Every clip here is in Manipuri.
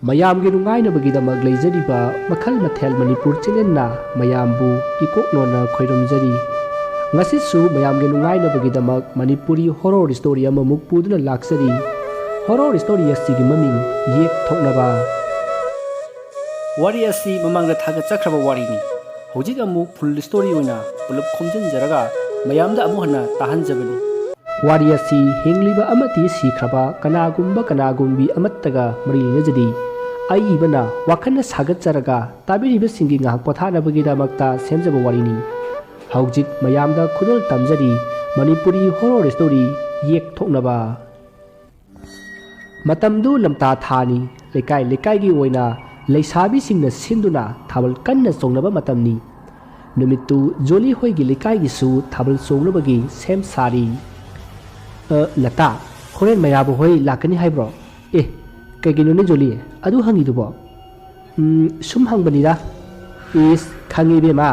ꯃꯌꯥꯝꯒꯤ ꯅꯨꯡꯉꯥꯏꯅꯕꯒꯤꯗꯃꯛ ꯂꯩꯖꯔꯤꯕ ꯃꯈꯜ ꯃꯊꯦꯜ ꯃꯅꯤꯄꯨꯔ ꯆꯦꯅꯦꯜꯅ ꯃꯌꯥꯝꯕꯨ ꯏꯀꯣꯛꯅꯣꯅ ꯈꯣꯏꯔꯝꯖꯔꯤ ꯉꯁꯤꯁꯨ ꯃꯌꯥꯝꯒꯤ ꯅꯨꯡꯉꯥꯏꯅꯕꯒꯤꯗꯃꯛ ꯃꯅꯤꯄꯨꯔꯤ ꯍꯣꯔꯔ ꯁ꯭ꯇꯣꯔꯤ ꯑꯃꯃꯨꯛ ꯄꯨꯗꯨꯅ ꯂꯥꯛꯆꯔꯤ ꯍꯣꯔꯔ ꯁ꯭ꯇꯣꯔꯤ ꯑꯁꯤꯒꯤ ꯃꯃꯤꯡ ꯌꯦꯛ ꯊꯣꯛꯅꯕ ꯋꯥꯔꯤ ꯑꯁꯤ ꯃꯃꯥꯡꯗ ꯊꯥꯒꯠꯆꯈ꯭ꯔꯕ ꯋꯥꯔꯤꯅꯤ ꯍꯧꯖꯤꯛ ꯑꯃꯨꯛ ꯐꯨꯜ ꯁ꯭ꯇꯣꯔꯤ ꯑꯣꯏꯅ ꯄꯨꯂꯞ ꯈꯣꯝꯖꯤꯟꯖꯔꯒ ꯃꯌꯥꯝꯗ ꯑꯃꯨꯛ ꯍꯟꯅ ꯇꯥꯍꯟꯖꯕꯅꯤ ꯋꯥꯔꯤ ꯑꯁꯤ ꯍꯤꯡꯂꯤꯕ ꯑꯃꯗꯤ ꯁꯤꯈ꯭ꯔꯕ ꯀꯅꯥꯒꯨꯝꯕꯤ ꯑꯃꯠꯇꯒ ꯃꯔꯤ ꯂꯩꯅꯖꯗꯦ ꯑꯏꯕꯅ ꯋꯥꯈꯜꯅ ꯁꯥꯒꯠꯆꯔꯒ ꯇꯥꯕꯤꯔꯤꯕꯁꯤꯡꯒꯤ ꯉꯥꯏꯍꯥꯛ ꯄꯣꯊꯥꯅꯕꯒꯤꯗꯃꯛꯇ ꯁꯦꯝꯖꯕ ꯋꯥꯔꯤꯅꯤ ꯍꯧꯖꯤꯛ ꯃꯌꯥꯝꯗ ꯈꯨꯗꯣꯜ ꯇꯝꯖꯔꯤ ꯃꯅꯤꯄꯨꯔꯤ ꯍꯣꯔꯔ ꯁ꯭ꯇꯣꯔꯤ ꯌꯦꯛ ꯊꯣꯛꯅꯕ ꯃꯇꯝꯗꯨ ꯂꯝꯇꯥ ꯊꯥꯅꯤ ꯂꯩꯀꯥꯏ ꯂꯩꯀꯥꯏꯒꯤ ꯑꯣꯏꯅ ꯂꯩꯁꯥꯕꯤꯁꯤꯡꯅ ꯁꯤꯟꯗꯨꯅ ꯊꯥꯕꯜ ꯀꯟꯅ ꯆꯣꯡꯅꯕ ꯃꯇꯝꯅꯤ ꯅꯨꯃꯤꯠꯇꯨ ꯖꯣꯂꯤ ꯍꯣꯏꯒꯤ ꯂꯩꯀꯥꯏꯒꯤꯁꯨ ꯊꯥꯕꯜ ꯆꯣꯡꯅꯕꯒꯤ ꯁꯦꯝ ꯁꯥꯔꯤ ꯂꯇꯥ ꯍꯣꯔꯦꯟ ꯃꯩꯔꯥꯕ ꯍꯣꯏ ꯂꯥꯛꯀꯅꯤ ꯍꯥꯏꯕ꯭ꯔꯣ ꯀꯩꯒꯤꯅꯣꯅꯦ ꯖꯣꯂꯤ ꯑꯗꯨ ꯍꯪꯉꯤꯗꯨꯕꯣ ꯁꯨꯝ ꯍꯪꯕꯅꯤꯗ ꯏꯁ ꯈꯪꯉꯤ ꯏꯕꯦꯝꯃ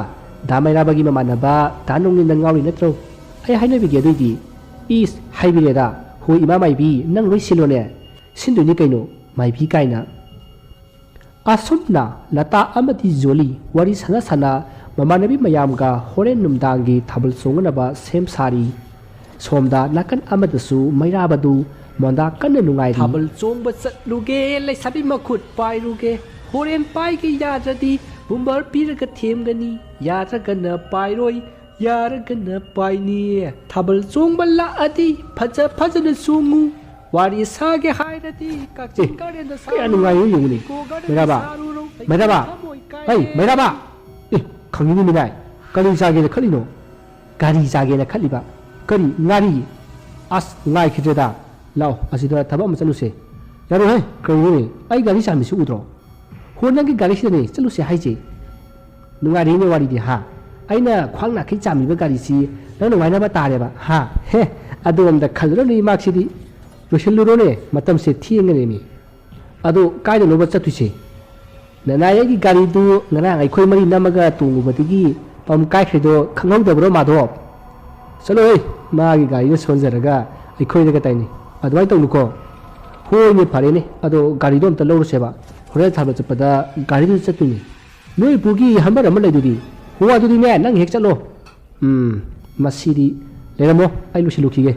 ꯗꯥ ꯃꯩꯔꯥꯕꯒꯤ ꯃꯃꯥꯟꯅꯕ ꯗꯥ ꯅꯣꯡꯅꯤꯟꯗ ꯉꯥꯎꯔꯤ ꯅꯠꯇ꯭ꯔꯣ ꯑꯩ ꯍꯥꯏꯅꯕꯤꯒꯦ ꯑꯗꯨꯏꯗꯤ ꯏꯁ ꯍꯥꯏꯕꯤꯔꯦꯗ ꯍꯣꯏ ꯏꯃꯥ ꯃꯥꯏꯕꯤ ꯅꯪ ꯂꯣꯏ ꯁꯤꯜꯂꯣꯅꯦ ꯁꯤꯟꯗꯣꯏꯅꯤ ꯀꯩꯅꯣ ꯃꯥꯏꯕꯤ ꯀꯥꯏꯅ ꯑꯁꯨꯝꯅ ꯂꯇꯥ ꯑꯃꯗꯤ ꯖꯣꯂꯤ ꯋꯥꯔꯤ ꯁꯥꯟꯅ ꯃꯃꯥꯟꯅꯕꯤ ꯃꯌꯥꯝꯒ ꯍꯣꯔꯦꯟ ꯅꯨꯡꯗꯥꯡꯒꯤ ꯊꯥꯕꯜ ꯆꯣꯡꯅꯕ ꯁꯦꯝ ꯁꯥꯔꯤ ꯁꯣꯝꯗ ꯅꯥꯀꯟ ꯑꯃꯗꯁꯨ ꯃꯩꯔꯥꯕꯗꯨ ꯃꯣꯟꯗꯥ ꯀꯟꯅ ꯅꯨꯡꯉꯥꯏꯔꯤ ꯊꯥꯕꯜ ꯆꯣꯡꯕ ꯆꯠꯂꯨꯒꯦ ꯂꯩꯁꯥꯕꯤ ꯃꯈꯨꯠ ꯄꯥꯏꯔꯨꯒꯦ ꯍꯣꯔꯦꯟ ꯄꯥꯏꯒꯦ ꯌꯥꯗ꯭ꯔꯗꯤ ꯕꯨꯝꯕꯔ ꯄꯤꯔꯒ ꯊꯦꯝꯒꯅꯤ ꯌꯥꯗ꯭ꯔꯒꯅ ꯄꯥꯏꯔꯣꯏ ꯌꯥꯔꯒꯅ ꯄꯥꯏꯅꯤ ꯊꯥꯕꯜ ꯆꯣꯡꯕ ꯂꯥꯛꯑꯗꯤ ꯐꯖꯅ ꯆꯣꯡꯉꯨ ꯋꯥꯔꯤ ꯁꯥꯒꯦ ꯍꯥꯏꯔꯗꯤ ꯀꯛꯆꯤꯡ ꯒꯥꯔꯗꯦꯟꯗ ꯀꯌꯥ ꯅꯨꯡꯉꯥꯏꯌꯨ ꯌꯦꯡꯉꯨꯅꯦ ꯃꯩꯔꯥꯕ ꯈꯪꯉꯤꯅꯤ ꯃꯤꯅꯥꯏ ꯀꯔꯤ ꯆꯥꯒꯦꯅ ꯈꯜꯂꯤꯅꯣ ꯒꯥꯔꯤ ꯆꯥꯒꯦꯅ ꯈꯜꯂꯤꯕ ꯀꯔꯤ ꯉꯥꯔꯤ ꯑꯁ ꯉꯥꯏꯈꯤꯗ꯭ꯔꯦꯗ ꯂꯥꯛꯑꯣ ꯑꯁꯤꯗ ꯊꯕꯛ ꯑꯃ ꯆꯠꯂꯨꯁꯦ ꯌꯥꯔꯣꯏꯍꯦ ꯀꯔꯤꯅꯣꯅꯦ ꯑꯩ ꯒꯥꯔꯤ ꯆꯥꯝꯃꯤꯁꯤ ꯎꯗ꯭ꯔꯣ ꯍꯣ ꯅꯪꯒꯤ ꯒꯥꯔꯤꯁꯤꯗꯅꯦ ꯆꯠꯂꯨꯁꯦ ꯍꯥꯏꯁꯦ ꯅꯨꯡꯉꯥꯏꯔꯤꯅꯦ ꯋꯥꯔꯤꯗꯤ ꯑꯩꯅ ꯈ꯭ꯋꯥꯡ ꯅꯥꯈꯩ ꯆꯥꯝꯃꯤꯕ ꯒꯥꯔꯤꯁꯤ ꯅꯪ ꯅꯨꯡꯉꯥꯏꯅꯕ ꯇꯥꯔꯦꯕ ꯑꯗꯣꯝꯗ ꯈꯜꯂꯨꯔꯅꯨ ꯏꯃꯥꯛꯁꯤꯗꯤ ꯂꯣꯏꯁꯤꯜꯂꯨꯔꯣꯅꯦ ꯃꯇꯝꯁꯦ ꯊꯦꯡꯉꯅꯦꯃꯤ ꯑꯗꯣ ꯀꯥꯏꯗꯅꯣꯕ ꯆꯠꯇꯣꯏꯁꯦ ꯅꯅꯥꯏꯒꯤ ꯒꯥꯔꯤꯗꯨ ꯉꯔꯥꯡ ꯑꯩꯈꯣꯏ ꯃꯔꯤ ꯅꯝꯃꯒ ꯇꯣꯡꯉꯨꯕꯗꯒꯤ ꯄꯝ ꯀꯥꯏꯈ꯭ꯔꯤꯗꯣ ꯈꯪꯍꯧꯗꯕ꯭ꯔꯣ ꯃꯥꯙꯣꯞ ꯆꯠꯂꯣꯍꯦ ꯃꯥꯒꯤ ꯒꯥꯔꯤꯗ ꯁꯣꯟꯖꯔꯒ ꯑꯩꯈꯣꯏꯗꯒ ꯇꯥꯏꯅꯤ ꯑꯗꯨꯃꯥꯏꯅ ꯇꯧꯅꯨꯀꯣ ꯍꯣꯏꯅꯦ ꯐꯔꯦꯅꯦ ꯑꯗꯣ ꯒꯥꯔꯤꯗꯣ ꯑꯝꯇ ꯂꯧꯔꯨꯁꯦꯕ ꯍꯣꯔꯦꯟ ꯊꯥꯕꯜ ꯆꯠꯄꯗ ꯒꯥꯔꯤꯗꯨ ꯆꯠꯇꯣꯏꯅꯤ ꯅꯣꯏ ꯏꯄꯨꯒꯤ ꯍꯝꯕꯔ ꯑꯃ ꯂꯩꯗꯨꯗꯤ ꯍꯣ ꯑꯗꯨꯗꯤꯅꯦ ꯅꯪ ꯍꯦꯛ ꯆꯠꯂꯣ ꯃꯁꯤꯗꯤ ꯂꯩꯔꯝꯃꯣ ꯑꯩ ꯂꯣꯏꯁꯤꯜꯂꯨꯈꯤꯒꯦ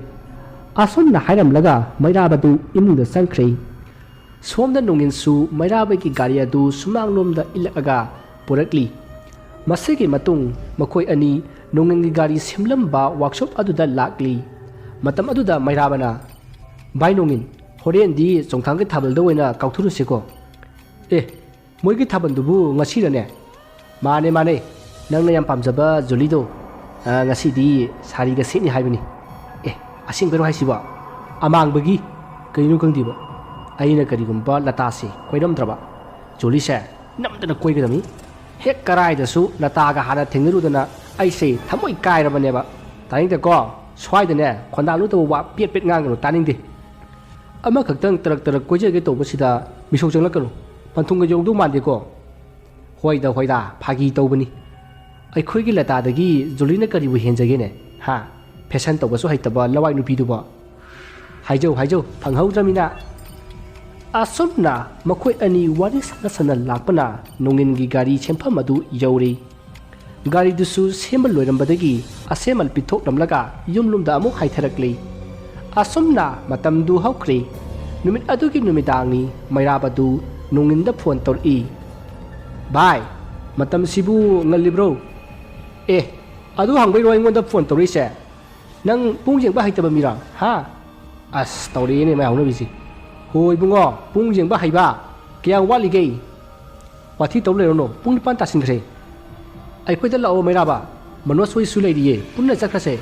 ꯑꯁꯣꯝꯅ ꯍꯥꯏꯔꯝꯂꯒ ꯃꯩꯔꯥꯕꯗꯨ ꯏꯃꯨꯡꯗ ꯆꯪꯈ꯭ꯔꯦ ꯁꯣꯝꯗ ꯅꯣꯡꯏꯟꯁꯨ ꯃꯩꯔꯥꯕꯒꯤ ꯒꯥꯔꯤ ꯑꯗꯨ ꯁꯨꯃꯥꯡꯂꯣꯝꯗ ꯏꯜꯂꯛꯑꯒ ꯄꯨꯔꯛꯂꯤ ꯃꯁꯤꯒꯤ ꯃꯇꯨꯡ ꯃꯈꯣꯏ ꯑꯅꯤ ꯅꯣꯡꯏꯟꯒꯤ ꯒꯥꯔꯤ ꯁꯦꯝꯂꯝꯕ ꯋꯥꯛꯁꯣꯞ ꯑꯗꯨꯗ ꯂꯥꯛꯂꯤ ꯃꯇꯝ ꯑꯗꯨꯗ ꯃꯩꯔꯥꯕꯅ ꯚꯥꯏ ꯅꯣꯡꯏꯟ ꯍꯣꯔꯦꯟꯗꯤ ꯆꯣꯡꯊꯥꯡꯒꯤ ꯊꯥꯕꯜꯗ ꯑꯣꯏꯅ ꯀꯥꯎꯊꯨꯔꯨꯁꯤꯀꯣ ꯃꯣꯏꯒꯤ ꯊꯥꯕꯜꯗꯨꯕꯨ ꯉꯁꯤꯔꯅꯦ ꯃꯥꯅꯦ ꯅꯪꯅ ꯌꯥꯝ ꯄꯥꯝꯖꯕ ꯖꯣꯂꯤꯗꯣ ꯉꯁꯤꯗꯤ ꯁꯥꯔꯤꯒ ꯁꯦꯠꯅꯤ ꯍꯥꯏꯕꯅꯤ ꯑꯁꯦꯡꯕꯩꯔꯣ ꯍꯥꯏꯁꯤꯕꯣ ꯑꯃꯥꯡꯕꯒꯤ ꯀꯩꯅꯣ ꯈꯪꯗꯦꯕ ꯑꯩꯅ ꯀꯔꯤꯒꯨꯝꯕ ꯂꯇꯥꯁꯦ ꯀꯣꯏꯔꯝꯗ꯭ꯔꯕ ꯖꯣꯂꯤꯁꯦ ꯅꯝꯗꯅ ꯀꯣꯏꯒꯗꯕꯅꯤ ꯍꯦꯛ ꯀꯔꯥꯏꯗꯁꯨ ꯂꯇꯥꯒ ꯍꯥꯟꯅ ꯊꯦꯡꯅꯔꯨꯗꯅ ꯑꯩꯁꯦ ꯊꯃꯣꯏ ꯀꯥꯏꯔꯕꯅꯦꯕ ꯇꯥꯅꯤꯡꯗꯦꯀꯣ ꯁ꯭ꯋꯥꯏꯗꯅꯦ ꯈꯣꯟꯗꯥ ꯂꯨꯇꯕ ꯋꯥ ꯄꯦꯠ ꯉꯥꯡꯒꯅꯨ ꯇꯥꯅꯤꯡꯗꯦ ꯑꯃꯈꯛꯇꯪ ꯇꯔꯛ ꯀꯣꯏꯖꯒꯦ ꯇꯧꯕꯁꯤꯗ ꯃꯤꯁꯧ ꯆꯪꯂꯛꯀꯅꯨ ꯄꯟꯊꯨꯡꯒ ꯌꯧꯗꯧ ꯃꯥꯟꯗꯦꯀꯣ ꯍꯣꯏꯗ ꯐꯥꯒꯤ ꯇꯧꯕꯅꯤ ꯑꯩꯈꯣꯏꯒꯤ ꯂꯇꯥꯗꯒꯤ ꯖꯣꯂꯤꯅ ꯀꯔꯤꯕꯨ ꯍꯦꯟꯖꯒꯦꯅꯦ ꯐꯦꯁꯟ ꯇꯧꯕꯁꯨ ꯍꯩꯇꯕ ꯂꯋꯥꯏ ꯅꯨꯄꯤꯗꯨꯕꯣ ꯍꯥꯏꯖꯧ ꯐꯪꯍꯧꯗ꯭ꯔꯃꯤꯅ ꯑꯁꯨꯝꯅ ꯃꯈꯣꯏ ꯑꯅꯤ ꯋꯥꯔꯤ ꯁꯥꯟꯅ ꯂꯥꯛꯄꯅ ꯅꯣꯡꯏꯟꯒꯤ ꯒꯥꯔꯤ ꯁꯦꯝꯐꯝ ꯑꯗꯨ ꯌꯧꯔꯦ ꯒꯥꯔꯤꯗꯨꯁꯨ ꯁꯦꯝꯕ ꯂꯣꯏꯔꯝꯕꯗꯒꯤ ꯑꯁꯦꯝꯃꯜ ꯄꯤꯊꯣꯛꯂꯝꯂꯒ ꯌꯨꯝꯂꯣꯝꯗ ꯑꯃꯨꯛ ꯍꯥꯏꯊꯔꯛꯂꯤ ꯑꯁꯨꯝꯅ ꯃꯇꯝꯗꯨ ꯍꯧꯈ꯭ꯔꯦ ꯅꯨꯃꯤꯠ ꯑꯗꯨꯒꯤ ꯅꯨꯃꯤꯗꯥꯡꯅꯤ ꯃꯩꯔꯥꯕꯗꯨ ꯅꯣꯡꯏꯟꯗ ꯐꯣꯟ ꯇꯧꯔꯛꯏ ꯚꯥꯏ ꯃꯇꯝꯁꯤꯕꯨ ꯉꯜꯂꯤꯕ꯭ꯔꯣ ꯑꯗꯨ ꯍꯪꯕꯩꯔꯣ ꯑꯩꯉꯣꯟꯗ ꯐꯣꯟ ꯇꯧꯔꯛꯏꯁꯦ ꯅꯪ ꯄꯨꯡ ꯌꯦꯡꯕ ꯍꯩꯇꯕ ꯃꯤꯔꯣ ꯑꯁ ꯇꯧꯔꯛꯑꯦꯅꯦ ꯃꯥꯏꯍꯧꯅꯕꯤꯁꯤ ꯍꯣꯏ ꯏꯕꯨꯡꯉꯣ ꯄꯨꯡ ꯌꯦꯡꯕ ꯍꯩꯕ ꯀꯌꯥꯝ ꯋꯥꯠꯂꯤꯒꯦ ꯋꯥꯊꯤ ꯇꯧ ꯂꯩꯔꯣꯅꯣ ꯄꯨꯡ 9 ꯇꯥꯁꯤꯟꯈ꯭ꯔꯦ ꯑꯩꯈꯣꯏꯗ ꯂꯥꯛꯑꯣ ꯃꯩꯔꯥꯕ ꯃꯅꯣꯖ ꯍꯣꯏꯁꯨ ꯂꯩꯔꯤꯌꯦ ꯄꯨꯟꯅ ꯆꯠꯈ꯭ꯔꯁꯦ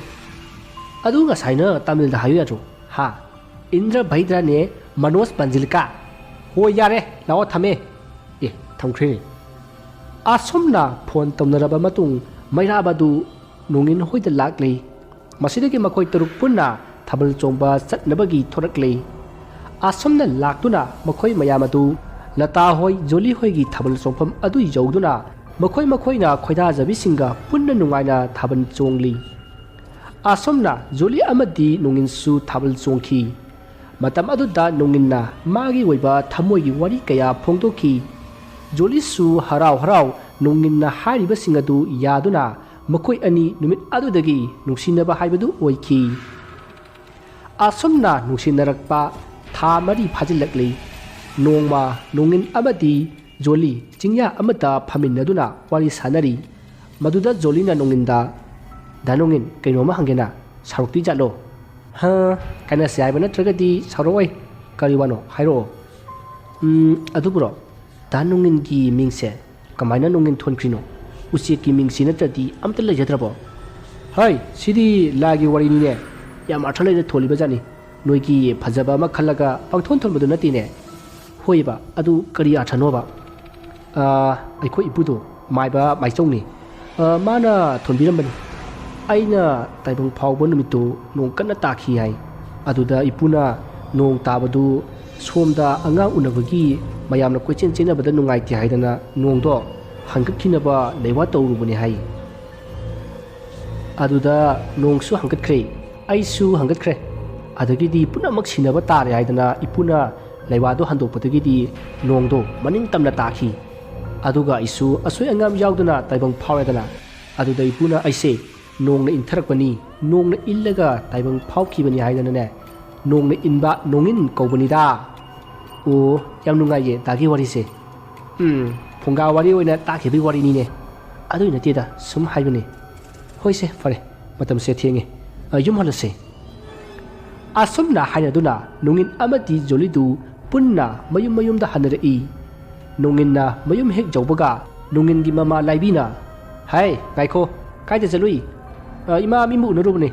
ꯑꯗꯨ ꯉꯁꯥꯏꯅ ꯇꯥꯃꯤꯜꯗ ꯍꯥꯏꯌꯨ ꯌꯥꯗ꯭ꯔꯣ ꯏꯟꯗ꯭ꯔ ꯚꯩꯗ꯭ꯔꯅꯦ ꯃꯅꯣꯖ ꯄꯟꯖꯤꯜꯀꯥ ꯍꯣꯏ ꯌꯥꯔꯦ ꯂꯥꯛꯑꯣ ꯊꯝꯃꯦ ꯊꯝꯈ꯭ꯔꯦꯅꯦ ꯑꯁꯨꯝꯅ ꯐꯣꯟ ꯇꯧꯅꯔꯕ ꯃꯇꯨꯡ ꯃꯩꯔꯥꯕꯗꯨ ꯅꯣꯡꯏꯟ ꯍꯣꯏꯗ ꯂꯥꯛꯂꯤ ꯃꯁꯤꯗꯒꯤ ꯃꯈꯣꯏ ꯇꯔꯨꯛ ꯄꯨꯟꯅ ꯊꯥꯕꯜ ꯆꯣꯡꯕ ꯆꯠꯅꯕꯒꯤ ꯊꯣꯔꯛꯂꯤ ꯑꯁꯨꯝꯅ ꯂꯥꯛꯇꯨꯅ ꯃꯈꯣꯏ ꯃꯌꯥꯝ ꯑꯗꯨ ꯂꯇꯥ ꯍꯣꯏ ꯖꯣꯂꯤ ꯍꯣꯏꯒꯤ ꯊꯥꯕꯜ ꯆꯣꯡꯐꯝ ꯑꯗꯨ ꯌꯧꯗꯨꯅ ꯃꯈꯣꯏꯅ ꯈꯣꯏꯗꯥꯖꯕꯤꯁꯤꯡꯒ ꯄꯨꯟꯅ ꯅꯨꯡꯉꯥꯏꯅ ꯊꯥꯕꯜ ꯆꯣꯡꯂꯤ ꯑꯁꯨꯝꯅ ꯖꯣꯂꯤ ꯑꯃꯗꯤ ꯅꯣꯡꯏꯟꯁꯨ ꯊꯥꯕꯜ ꯆꯣꯡꯈꯤ matam aduda nongin na magi oiba thamoi gi wari kaya phongdoki joli su harau harau nongin na hariba singadu yaduna makoi ani numit adudagi nungsinaba haibadu oiki asomna nungsinnarakpa tha mari phajilakli nongma nongin amadi joli chingya amata phaminaduna wari sanari maduda jolina nonginda danongin kainoma hangena sarukti jalo ha kana sai bana tragadi saroi kariwano hairo adubro danongin gi mingse kamaina nongin thonkrino usi ki mingsi natradi amta lejadrabo hai sidi lagi wari ni ne yam athale de tholiba jani noi ki phajaba ma khalaga pangthon thon bodu nati ne hoiba adu kari athanoba ai khoi ipudo maiba maisongni mana thonbirambani aina taibang phawba numitto nong kanna takhi hai aduda ipuna nong tabadu somda angang unabagi mayamna koichen chena bada nungai ti haidana nong do hangkat khinaba lewa tawrubani hai aduda nong su hangkat khre ai su hangkat khre adagi di puna mak sinaba tare haidana ipuna lewa do handok patagi di nong do maning tamna takhi aduga isu asoi angam yauduna taibang phawedana aduda ipuna aise nongna intharakpani nongna illaga taibang phawkhibani haidana ne nongna inba nongin kobani da o yam nungai ye dagi wari se phonga wari oina takhibi wari ni ne adui na tida sum haibani hoise fare matam se thienge yum halase asumna hainaduna nongin amati jolidu punna mayum mayum da hanare nongin na mayum hek jawbaga nongin gi mama laibina hai gaiko kaida jalui ima mimu narubne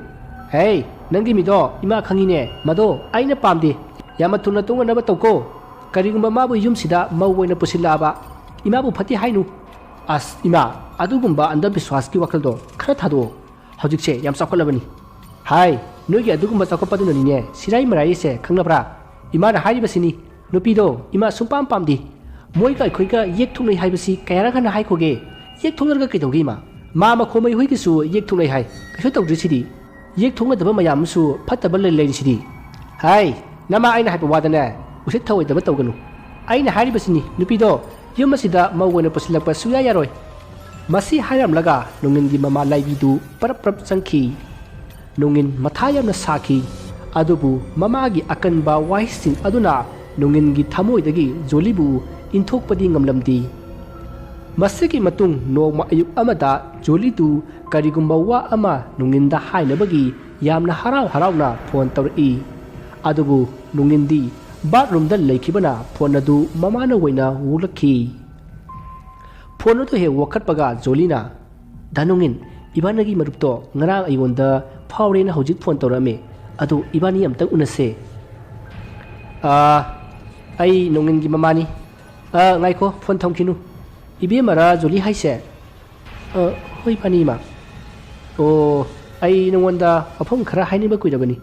hey nangi mido ima khangine mado aina pamdi yamathuna tunga naba toko karigumba mabu yum sida mawena pusilaba ima bu phati hainu as ima adugumba anda biswas ki wakaldo khara thado hojikse yam sakolabani hai nogi adugumba sakopadu ne sirai marai se khangnabra ima na hairi basini nupido ima sumpam pamdi moi kai khoika yek thunai haibasi kayara khana hai khoge yek thunarga kaidogi ma khomai hui kisu yek thunai hai kaso tawdri sidi yek thunga daba mayam su phattaba lei sidi hai nama aina haipa wadana usit thawai daba tawganu aina hari basini nupido yum asida mawena pasilakpa suya yaroi masi haram laga nongin gi mama laibidu parap sangki nongin mathayam na saki adubu mama gi akanba waisin aduna nongin gi thamoi dagi jolibu inthokpadi ngamlamdi masiki matung nongma ayuk amada jolidu karigumba wa ama nunginda hainabagi yamna harau na phone tawri adubu nungindi bathroom da leikibana phone adu mamana waina wulakhi phone adu he wakhatpaga jolina danungin ibanagi marupto ngarang ayonda phawrena hojik phone tawrame adu ibani amtang unase ai nungin gi mamani ngaiko phone thongkinu ibe mara joli haise hoi pani ma o ai nongwanda aphom khara haini ba kuirabani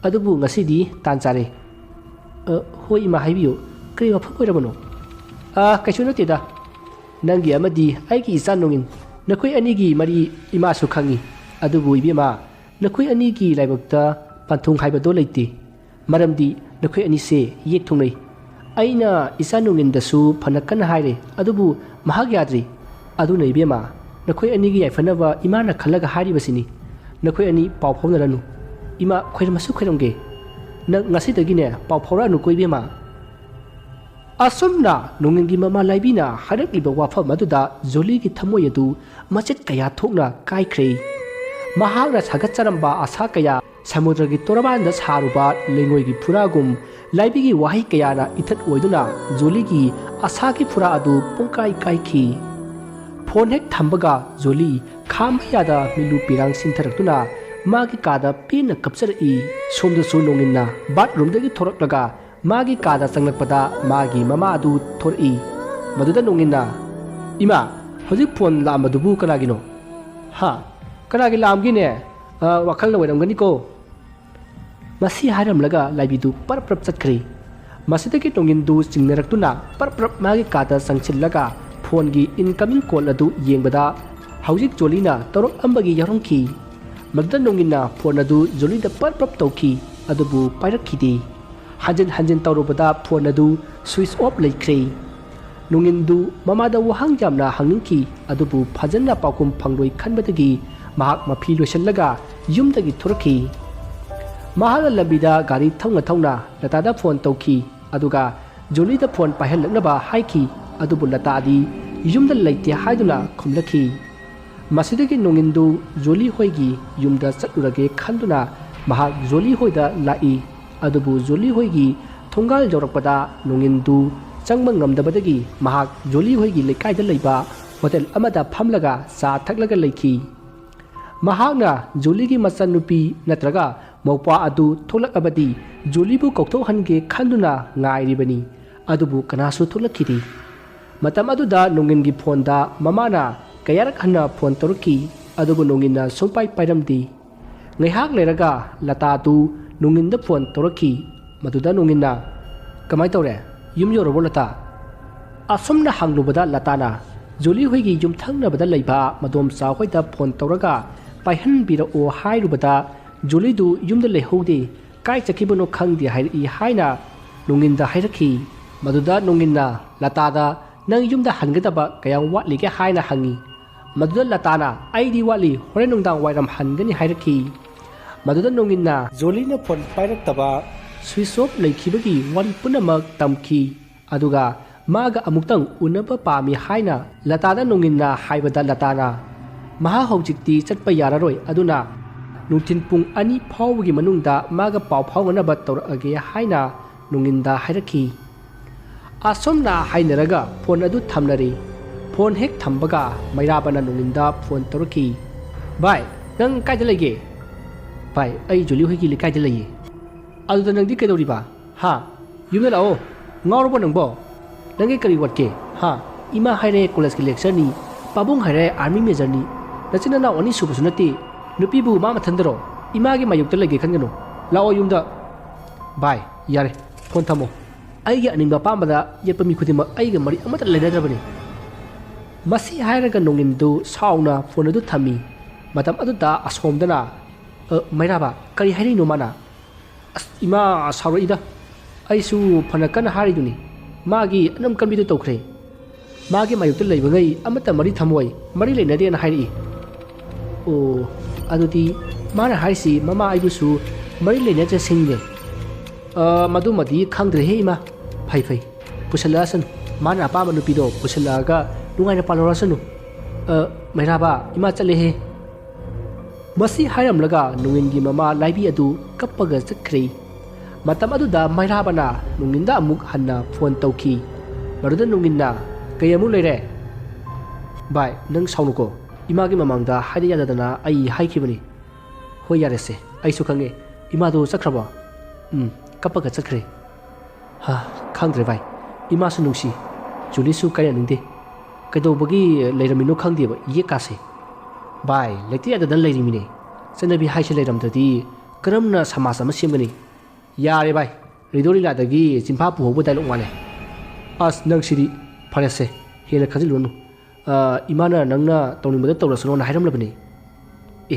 adubu ngasidi tanchare hoi ma haibiyo kri aphom kuirabano kaisu nate da nangi amadi aigi isan nongin nakoi anigi mari ima su khangi adubu ibe ma nakoi anigi laibakta panthung haibado leiti maramdi nakoi ani se yek thungai aina isan nongin dasu phanakan haire adubu mahag yadri adu nei bema nakoi ani gi yaifanaba imana khalaga hari basini nakoi ani paw phawna ima khoirmasu khoiramge na ngasi dagi ne paw phawra nu koi bema asumna nongin gi mama laibina harak liba wafa maduda joli gi thamoi adu machet kaya thokna kai khre mahagna sagat charamba asa kaya samudra gi toraban da saruba lengoi gi phuragum laibi gi wahi kaya na ithat oiduna joli gi asa ki phura adu pungkai kai ki phone hek thambaga joli khamyada milu pirang sintharakuna magi kada pina kapchar somda su nongina bathroom dagi thoraklaga magi kada sanglakpada magi mama adu thor maduda nongina ima hojik phone la madubu kanagino ha kanagi lamgi ne wakhal na wedamgani ko masi haram laga laibidu parprap chatkri masidagi tongin du chingnarakuna parprap magi kada sangchillaga phone gi incoming call adu yengbada hojik jolina torok ambagi yarongki magdan nongina phone adu jolida parprap tawki adubu pairakkhidi hanjin hanjin tawrubada phone adu switch off laikre nungin du mamada wahang jamna hangninki adubu phajana pakum phangloi khanbadagi mahak mafi loisallaga yumdagi thuraki mahal lambida gari thongna thongna latada phone tawki aduga joli da phone pahelaknaba haiki adubu latadi yumda laite haiduna khumlaki masidagi nongindu joli hoigi yumda chatlurage khanduna mahak joli hoida lai adubu joli hoigi thongal jorakpada nongindu changma ngamdabadagi mahak joli hoigi lekai da leiba hotel amada phamlaga sa thaklaga leiki mahakna joli gi machanupi natraga mawpa adu tholakabadi joli bu kokthok hange khanduna ngairibani adubu kanasu tholakiri matam aduda nongin gi phone da mamana kayarak hanna phone torki adubu nongin na sompai pairamdi ngaihak leraga lata tu nongin da phone torki maduda nongin na kamai tore yum yorobo lata asomna hanglubada latana joli hoigi yum thangna bada leiba madom sa hoida phone toraga paihan bira o hairubada joli du yumda lehode kai chakibono khangdi hairi haina nongin da hairaki maduda nongin na lata da nang yumda hangadaba kayang watli ke haina hangi maduda latana aidi watli hore nongdang wairam hangani hairaki maduda nongin na joli na phone pairak taba switch off leikibagi wari punamak tamki aduga maga amuktang unaba pami haina latada nongin na haibada latana maha hojikti chatpa yararoi aduna nungtin pung ani phawgi manungda maga paw phawganaba tawrage haina nonginda hairaki asomna hainaraga phone adu thamnari phone hek thambaga mairabana nonginda phone torki bai nang kaida lege bai ai joli hoigi le kaida lege aduda nangdi kedoriba ha yumna lao ngawrobo nangbo nangi kari watke ha ima haire college ki lecture ni pabung haire army major ni nachina na oni subusunati nupibu mama thandro imagi mayukta lege khangano lao yumda bai yare phone thamo aigi aninga pambada yepami khudima aiga mari amata lenadrabani masi hairaga nongindu sauna phone adu thami matam aduda asomdana mairaba kari hairi no mana ima saroida aisu phanakan hariduni magi anam kanbidu tokre magi mayukta leibangai amata mari thamoi mari leinade na hairi o adudi mana haisi mama aibusu mari leinaje singge madu madi khangdre he ima phai phai pusalasan mana pa manu pido pusalaga lungai na palorasanu mairaba ima chale he masi hayam laga nungin gi mama laibi adu kappaga chakre matam adu da mairaba na nungin da amuk hanna phone tauki maruda nungin na kayamu leire bai nang saunuko ima gi mamang da haide yadadana ai haikibani hoi yarese ai su khange ima do chakraba kappaga chakre ha khangdre bai ima su nungsi juli su kaya ningde kadobagi leiramino khangde ba ye kase bai lekti adadan leirimine sanabi haise leiramdadi karamna samasa ma semgani yare bai ridori ladagi chimpha pu hobu dai longwale as nang siri farese hela khajilunu imana nangna tawnimada tawrasano na hairam labani e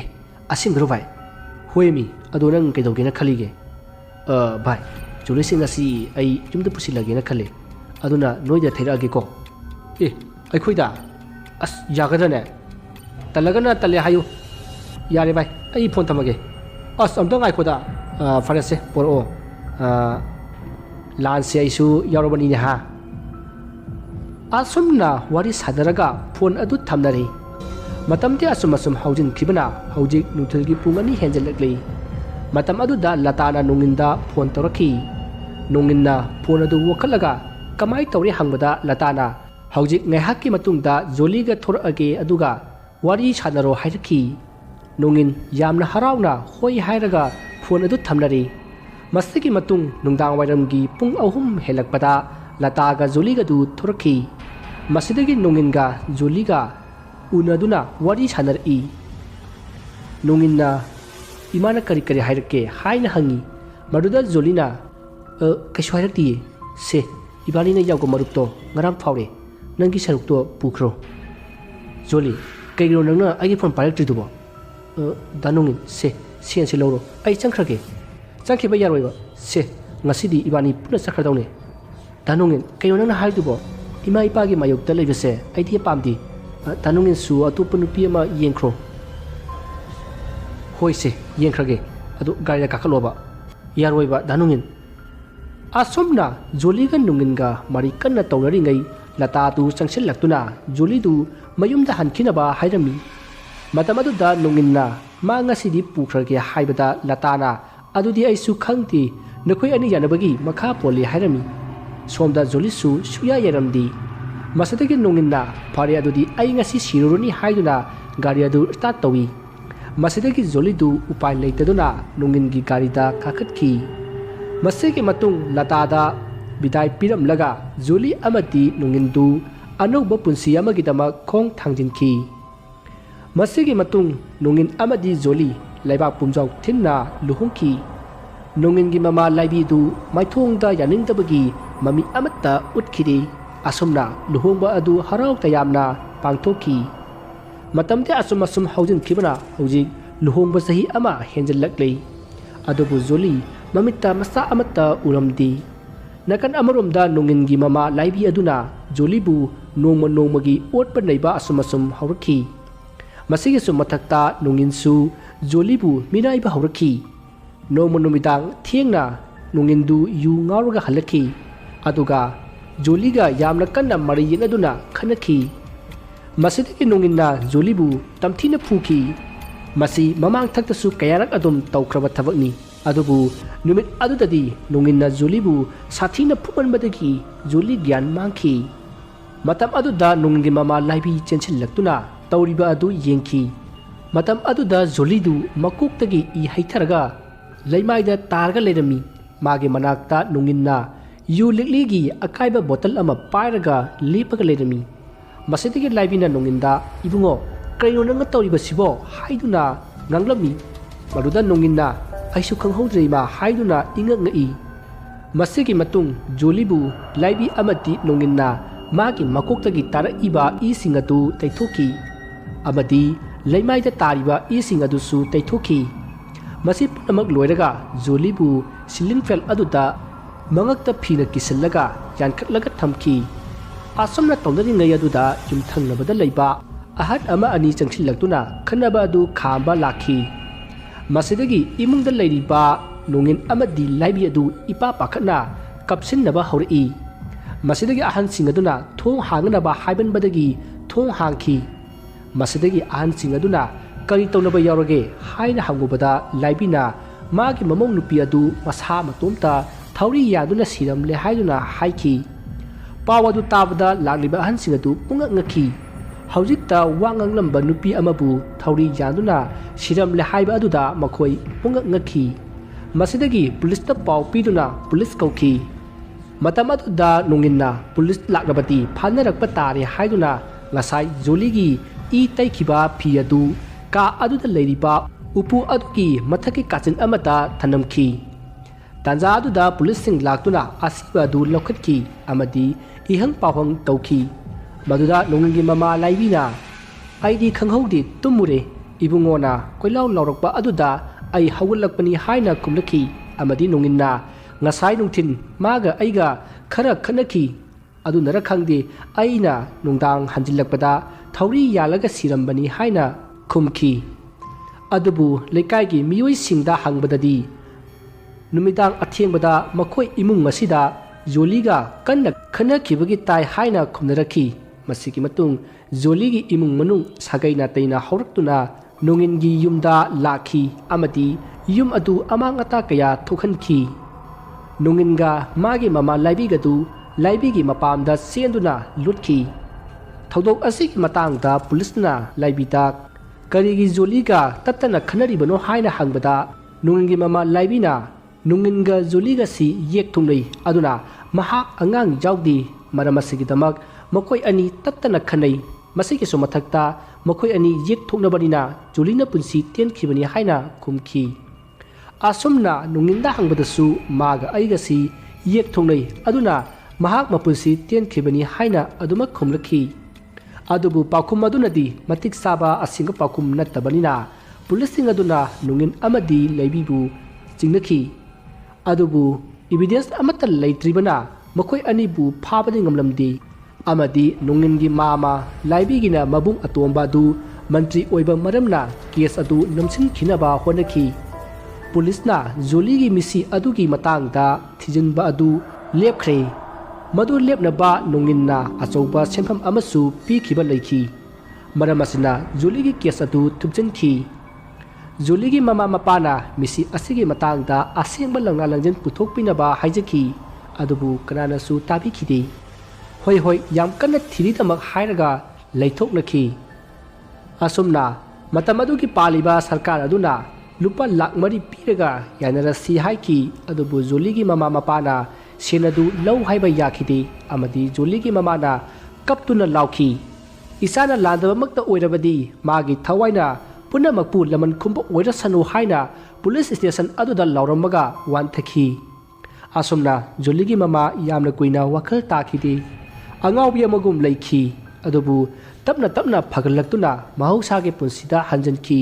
asim gro bai hoemi ado nang kaidogena khalige bai juli singa si ai jumda pusilagena khale aduna noida thairage ko e ai khoida as yagadane talagana tale hayu yare bai ai phone tamage as amta ngai khoda farase poro lanse aisu yarobani ne ha asumna wari sadaraga phone adu thamnari matamti asum haujin khibana haujik nuthilgi pungani henjalaklei matam adu da latana nunginda phone toraki nunginna phone adu wakalaga kamai tawri hangbada latana haujik ngaihakki matungda joliga thorage aduga wari sanaro hairaki nungin yamna harauna hoi hairaga phone adu thamnari masiki matung nungdang wairamgi pung ahum helakpada lataga joliga du thoraki masidagi nunginga joliga unaduna wari sanari nunginna imana kari kari hairake haina hangi maduda jolina kaishu hairakti se ibalina yawgo marupto ngaram phawre nangi sarukto pukro joli kaigro nangna agi phone parak tridubo danungin se sian se loro ai changkhrage changkhiba yaroi ba se ngasi di ibani puna sakradawne tanungin kayo nang nahadubo ima ipagi mayok talibese ay di pamdi tanungin su atu penupi ama yengkro hoise yengkrage adu gaya kakaloba yarwoiba danungin asomna joliga nunginga mari kanna tawrari ngai lata tu changsil laktuna joli du mayumda hankinaba hairami matamadu da nunginna ma ngasi di pukrage haibada latana adudi ai su khangti nakoi ani yanabagi makha poli hairami somda joli su suya yaramdi masadagi nunginna phari adudi ai ngasi siruruni haiduna gari adu start tawi masidagi joli du upai leitaduna nungingi garida kakatki masigi matung latada bidai piram laga joli amati nungindu anoba punsi amagidama khong thangjinki masigi matung nungin amadi joli laiba pumjau thinna luhungki nungingi mama laibi du maithongda yaningdabagi mami amatta utkiri asumna luhongba adu harau tayamna pangthoki matamte asum haujin khibana hauji luhongba sahi ama henjalaklei adubu joli mamitta masa amatta uramdi nakan amaromda nungingi mama laibi aduna jolibu nongmagi otpa neiba asum hauraki masigi sum mathakta nunginsu jolibu minaiba hauraki nongmanumidang thiengna nungindu yu ngauruga halaki aduga joliga yamna kanna mariyin aduna khanaki masidagi nunginna jolibu tamthina phuki masi mamang thaktasu kayarak adum tawkraba thabakni adubu numit adudadi nunginna jolibu sathina phumanbadagi joli gyan mangki matam aduda nungingi mama laibi chenchillaktuna tawriba adu yengki matam aduda jolidu makoktagi I haitharaga leimaida targa lerami mage manakta nunginna yu likligi akaiba bottle ama pairaga lepaga lerami masidagi laibina nunginda ibungo kaino nanga tawriba sibo haiduna nganglami maduda nunginna aisu khanghodreima haiduna ingak ngai masigi matung jolibu laibi amati nunginna magi makoktagi tara iba isingatu taithoki amadi leimaida tariba isingadu su taithoki masi punamak loiraga jolibu silingfel aduda mangakta phina kisallaga yankatlaga thamki asomna tawdari ngai aduda yumthangnabada leiba ahad ama ani changsillaktuna khanaba adu khamba lakhi masidagi imungda leiriba nungin amadi laibi adu ipa pakhana kapsinnaba hori masidagi ahan singaduna thong hangnaba haibanbadagi thong hangki masidagi ahan singaduna kari tawnaba yaurage haina hangubada laibina magi mamong nupi adu masa matomta thauri yaduna siram le haiduna haiki pawadu tabada lagliba ahan singadu punga ngaki haujikta wangang lamba nupi amabu thauri yaduna siram le haiba aduda makhoi punga ngaki masidagi police ta paw piduna police kauki matam aduda nunginna police lakrabati phanarakpa tare haiduna ngasai joligi I taikhiba phi adu ka aduda leiriba upu aduki mathaki kachin amata thanamki tanza aduda police sing laktuna asiba adu lokhatki amadi ihang pawang tauki maduda nungingi mama laibina aidi khanghodi tumure ibungona koilaw lawrakpa aduda ai hawulakpani haina kumlaki amadi nunginna ngasai nungthin maga aiga khara khanaki adunara khangde aina nungdang hanjilakpada thauri yalaga sirambani haina khumki adubu lekai miyoi singda hangbadadi numidang athengbada makhoi imung masida joliga kanna khanakibagi tai haina khumnaraki masiki matung joligi imung manung sagaina taina hauratuna nungingi yumda lakhi amadi yum adu amang ata kaya thokhanki nunginga magi mama laibigadu laibigi mapamda senduna lutki thodok asiki matangda pulisna laibita karigi joliga tatana khanaribano haina hangbada nungingi mama laibina nunginga joliga si yek thunglei aduna maha angang jawdi maramasigi damak makoi ani tatana khanai masigi somathakta makoi ani yek thoknabanina jolina punsi tenkhibani haina khumki asumna nunginda hangbadasu maga aigasi yek thonglei aduna mahak mapunsi tenkhibani haina aduma khumlaki adubu pakhum adunadi matik saba asinga pakhum nattabanina pulising aduna nungin amadi leibibu jingnaki adubu evidence amata leitribana makhoi ani bu phabani ngamlamdi amadi nongin mama laibi gina mabung atomba du mantri oiba maramna case adu namsin khinaba honaki police na Jolie gi misi adu gi matang da thijinba adu lepkhre madu lepna ba nongin na achouba sempham amasu pi khiba leikhi maram asina Jolie gi case adu thupchen khi Jolie gi mama mapana misi asigi matang da asengba langna langjen puthok pinaba haijaki adubu kanana su tabi khidi hoi hoi yam kana thiri tamak hairaga leithok nakhi asumna matamadu ki paliba sarkar aduna lupa lakh mari piraga yanara si haiki adubu Jolie gi mama mapana senadu lau haiba yakhidi amadi Jolie gi mama na kaptuna laukhi isana landaba makta oirabadi magi thawaina punamakpu laman khumba oira sanu haina police station aduda lauramaga wan thakhi asumna Jolie gi mama yamna kuina wakhal takhidi angawbi amagum leikhi adubu tapna phagalaktuna mahausa ge punsida hanjanki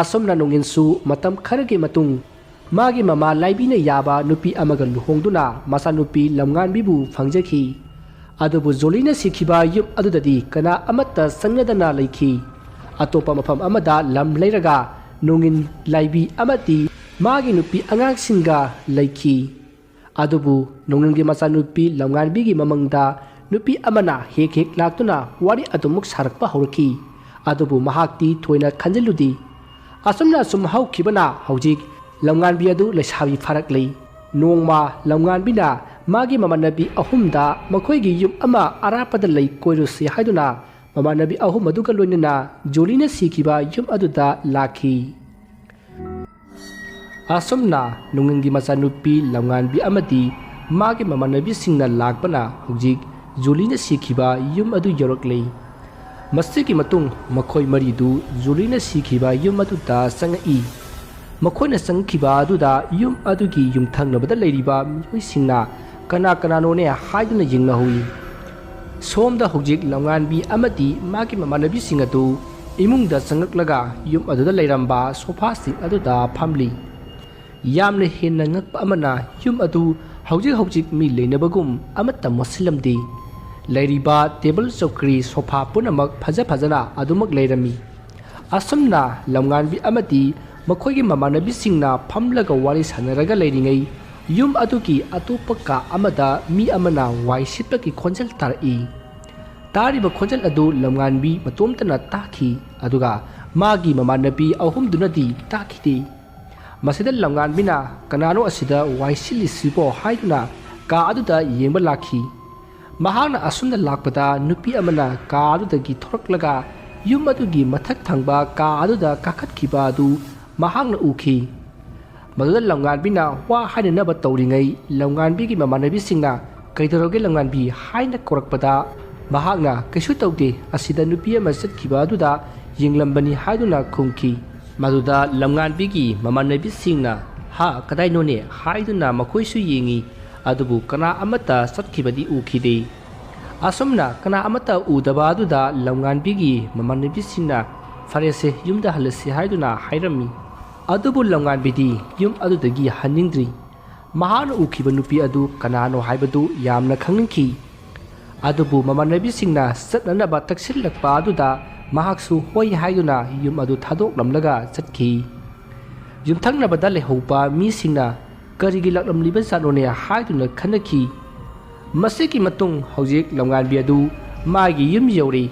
asomna nonginsu matam kharage matung magi mama laibina yaba nupi amaga luhongduna masa nupi lamngan bibu phangjaki adubu Jolie na sikhiba yum adudadi kana amatta sangnadana leikhi atopa mafam amada lam leiraga nongin laibi amati magi nupi angang singa leikhi adubu nongin ge masa nupi lamngan bigi mamangda nupi amana hek laktuna wari adumuk sarakpa horki adubu mahakti thoina khanjeludi asumna sum haukibana haujik lamngan bi adu lesabi farak lei nongma lamngan bina magi mamanabi ahumda makhoi gi yum ama arapada lei koiru si haiduna mamanabi ahum aduga loinana Jolie na sikiba yum aduda lakhi asumna nongingi masanupi lamngan bi amadi magi mamanabi singna lakpana haujik Jolie na sikhiba yum adu yoroklei masiki matung makhoi maridu Jolie na sikhiba yum adu da sangai makhoi na sangkhiba adu da yum adu gi yum thangnabada leiriba mihoi singna kana no ne haiduna jingna hui somda hojik lamngan bi amadi magi mamanabi singatu imungda sangaklaga yum adu da leiramba sofa sing adu da phamli yamne henna ngakpa amana yum adu hojik mi leinabagum amatta mosilamdi leiriba table chokri sofa punamak phajana adumak leirami asumna lamngan bi amati makhoigi mamanabi singna phamlaga wari sanaraga leiringai yum aduki atupaka amada mi amana wai sitpaki khonjal tarai tariba khonjal adu lamngan bi matomtana takhi aduga magi mamanabi ahum dunadi takhiti masida lamngan bina kanano asida wai sili sipo haiduna ka aduda yemba lakhi mahana asumna lakpada nupi amana ka adudagi thoraklaga yum adugi mathak thangba ka aduda kakhatkhiba adu mahangna ukhi maduda lamngan bina wa haina naba tawringai lamngan bi gi mamanabi singna kaidoroge lamngan bi haina korakpada mahangna kaisu tawde asida nupi ama satkhiba aduda yenglambani haiduna khungki maduda lamngan bi gi mamanabi singna ha kadai none haiduna makhoisu yengi adubu kana amata satkibadi ukhide asumna kana amata udaba aduda lamngan bigi mamanabi singna farese yumda halasi haiduna hairami adubu lamngan bidi yum adudagi haningdri mahana ukhiba nupi adu kanano haibadu yamna khangninki adubu mamanabi singna satnanaba taksilakpa aduda mahaksu hoi haiduna yum adu thadok lamlaga chatki yumthangnabada lehoupa mi singna karigi laklam liban sanone haiduna khanaki masiki matung hojik lamngan bi adu magi yum yori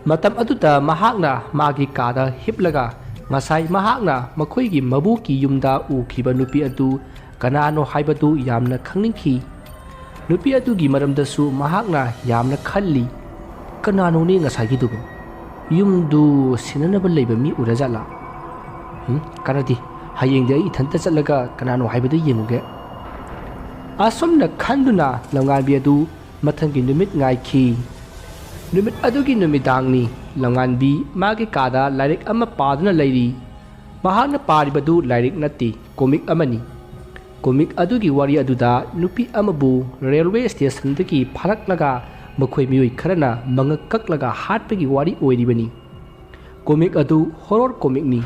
matam aduda mahakna magi kada hiplaga ngasai mahakna makhoigi mabuki yumda ukhiba nupi adu kanano haibadu yamna khangninki nupi adu gi maramdasu mahakna yamna khalli kanano ni ngasai gi dugo yumdu sinanaba leiba mi urajala kanadi hayeng dei thanta chalaga kanano haibadu yenguge asomna khanduna lamngan bi adu mathangi numit ngai khi numit adugi numidangni lamngan bi magi kada lairik ama paduna leiri mahana paribadu lairik natti comic amani comic adugi wari aduda nupi amabu railway station dagi pharaklaga makhoi mioi kharana mangakaklaga hatpagi wari oiribani comic adu horror comic ni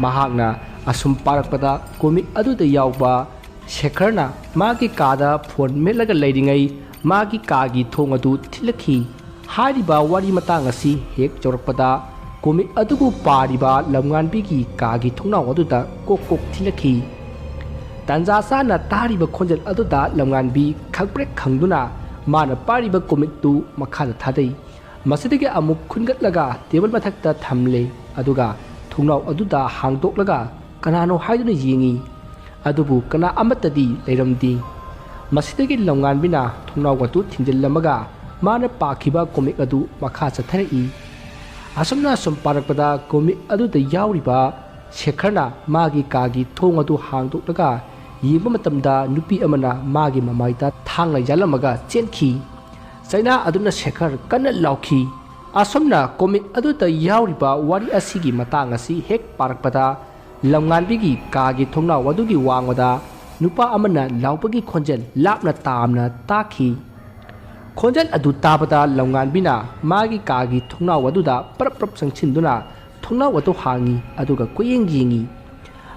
mahakna asum parakpada comic adu da yawba ꯁꯦꯈꯔꯅ ꯃꯥꯒꯤ ꯀꯥꯗ ꯐꯣꯟ ꯃꯦꯠꯂꯒ ꯂꯩꯔꯤꯉꯩ ꯃꯥꯒꯤ ꯀꯥꯒꯤ ꯊꯣꯡ ꯑꯗꯨ ꯊꯤꯜꯂꯛꯈꯤ꯫ ꯍꯥꯏꯔꯤꯕ ꯋꯥꯔꯤ ꯃꯇꯥꯡ ꯑꯁꯤ ꯍꯦꯛ ꯌꯧꯔꯛꯄꯗ ꯀꯣꯃꯤꯛ ꯑꯗꯨꯕꯨ ꯄꯥꯔꯤꯕ ꯂꯝꯉꯥꯟꯕꯤꯒꯤ ꯀꯥꯒꯤ ꯊꯣꯡꯅꯥꯎ ꯑꯗꯨꯗ ꯀꯣꯛ ꯀꯣꯛ ꯊꯤꯜꯂꯛꯈꯤ꯫ ꯇꯥꯟꯖꯥ ꯆꯥꯅ ꯇꯥꯔꯤꯕ ꯈꯣꯟꯖꯦꯜ ꯑꯗꯨꯗ ꯂꯝꯉꯥꯟꯕꯤ ꯈꯪꯄ꯭ꯔꯦꯛ ꯈꯪꯗꯨꯅ ꯃꯥꯅ ꯄꯥꯔꯤꯕ ꯀꯣꯃꯤꯛꯇꯨ ꯃꯈꯥꯗ ꯊꯥꯗꯩ꯫ ꯃꯁꯤꯗꯒꯤ ꯑꯃꯨꯛ ꯈꯨꯟꯒꯠꯂꯒ ꯇꯦꯕꯜ ꯃꯊꯛꯇ ꯊꯝꯂꯦ ꯑꯗꯨꯒ ꯊꯣꯡꯅꯥꯎ ꯑꯗꯨꯗ ꯍꯥꯡꯗꯣꯛꯂꯒ ꯀꯅꯥꯅꯣ ꯍꯥꯏꯗꯨꯅ ꯌꯦꯡꯉꯤ꯫ ꯑꯗꯨꯕꯨ ꯀꯅꯥ ꯑꯃꯠꯇꯗꯤ ꯂꯩꯔꯝꯗꯦ꯫ ꯃꯁꯤꯗꯒꯤ ꯂꯝꯉꯥꯟꯕꯤꯅ ꯊꯣꯡꯅꯥꯎ ꯑꯗꯨ ꯊꯤꯡꯖꯤꯜꯂꯝꯃꯒ ꯃꯥꯅ ꯄꯥꯈꯤꯕ ꯀꯣꯃꯤꯛ ꯑꯗꯨ ꯃꯈꯥ ꯆꯠꯊꯔꯛꯏ꯫ ꯑꯁꯨꯝꯅ ꯁꯨꯝ ꯄꯥꯔꯛꯄꯗ ꯀꯣꯃꯤꯛ ꯑꯗꯨꯗ ꯌꯥꯎꯔꯤꯕ ꯁꯦꯈꯔꯅ ꯃꯥꯒꯤ ꯀꯥꯒꯤ ꯊꯣꯡ ꯑꯗꯨ ꯍꯥꯡꯗꯣꯛꯂꯒ ꯌꯦꯡꯕ ꯃꯇꯝꯗ ꯅꯨꯄꯤ ꯑꯃꯅ ꯃꯥꯒꯤ ꯃꯃꯥꯏꯗ ꯊꯥꯡꯅ ꯌꯥꯜꯂꯝꯃꯒ ꯆꯦꯟꯈꯤ꯫ ꯆꯩꯅꯥ ꯑꯗꯨꯅ ꯁꯦꯈꯔ ꯀꯟꯅ ꯂꯥꯎꯈꯤ꯫ ꯑꯁꯨꯝꯅ ꯀꯣꯃꯤꯛ ꯑꯗꯨꯗ ꯌꯥꯎꯔꯤꯕ ꯋꯥꯔꯤ ꯑꯁꯤꯒꯤ ꯃꯇꯥꯡ ꯑꯁꯤ ꯍꯦꯛ ꯄꯥꯔꯛꯄꯗ ꯂꯝꯉꯥꯟꯕꯤꯒꯤ ꯀꯥꯒꯤ ꯊꯣꯡꯅꯥꯎ ꯑꯗꯨꯒꯤ ꯋꯥꯡꯃꯗ ꯅꯨꯄꯥ ꯑꯃꯅ ꯂꯥꯎꯕꯒꯤ ꯈꯣꯟꯖꯦꯜ ꯂꯥꯞꯅ ꯇꯥꯝꯅ ꯇꯥꯈꯤ꯫ ꯈꯣꯟꯖꯦꯜ ꯑꯗꯨ ꯇꯥꯕꯗ ꯂꯝꯉꯥꯟꯕꯤꯅ ꯃꯥꯒꯤ ꯀꯥꯒꯤ ꯊꯣꯡꯅꯥꯎ ꯑꯗꯨꯗ ꯄꯔꯞ ꯄꯔꯞ ꯆꯪꯁꯤꯟꯗꯨꯅ ꯊꯣꯡꯅꯥꯎ ꯑꯗꯨ ꯍꯥꯡꯉꯤ ꯑꯗꯨꯒ ꯀꯨꯌꯦꯡ ꯌꯦꯡꯉꯤ꯫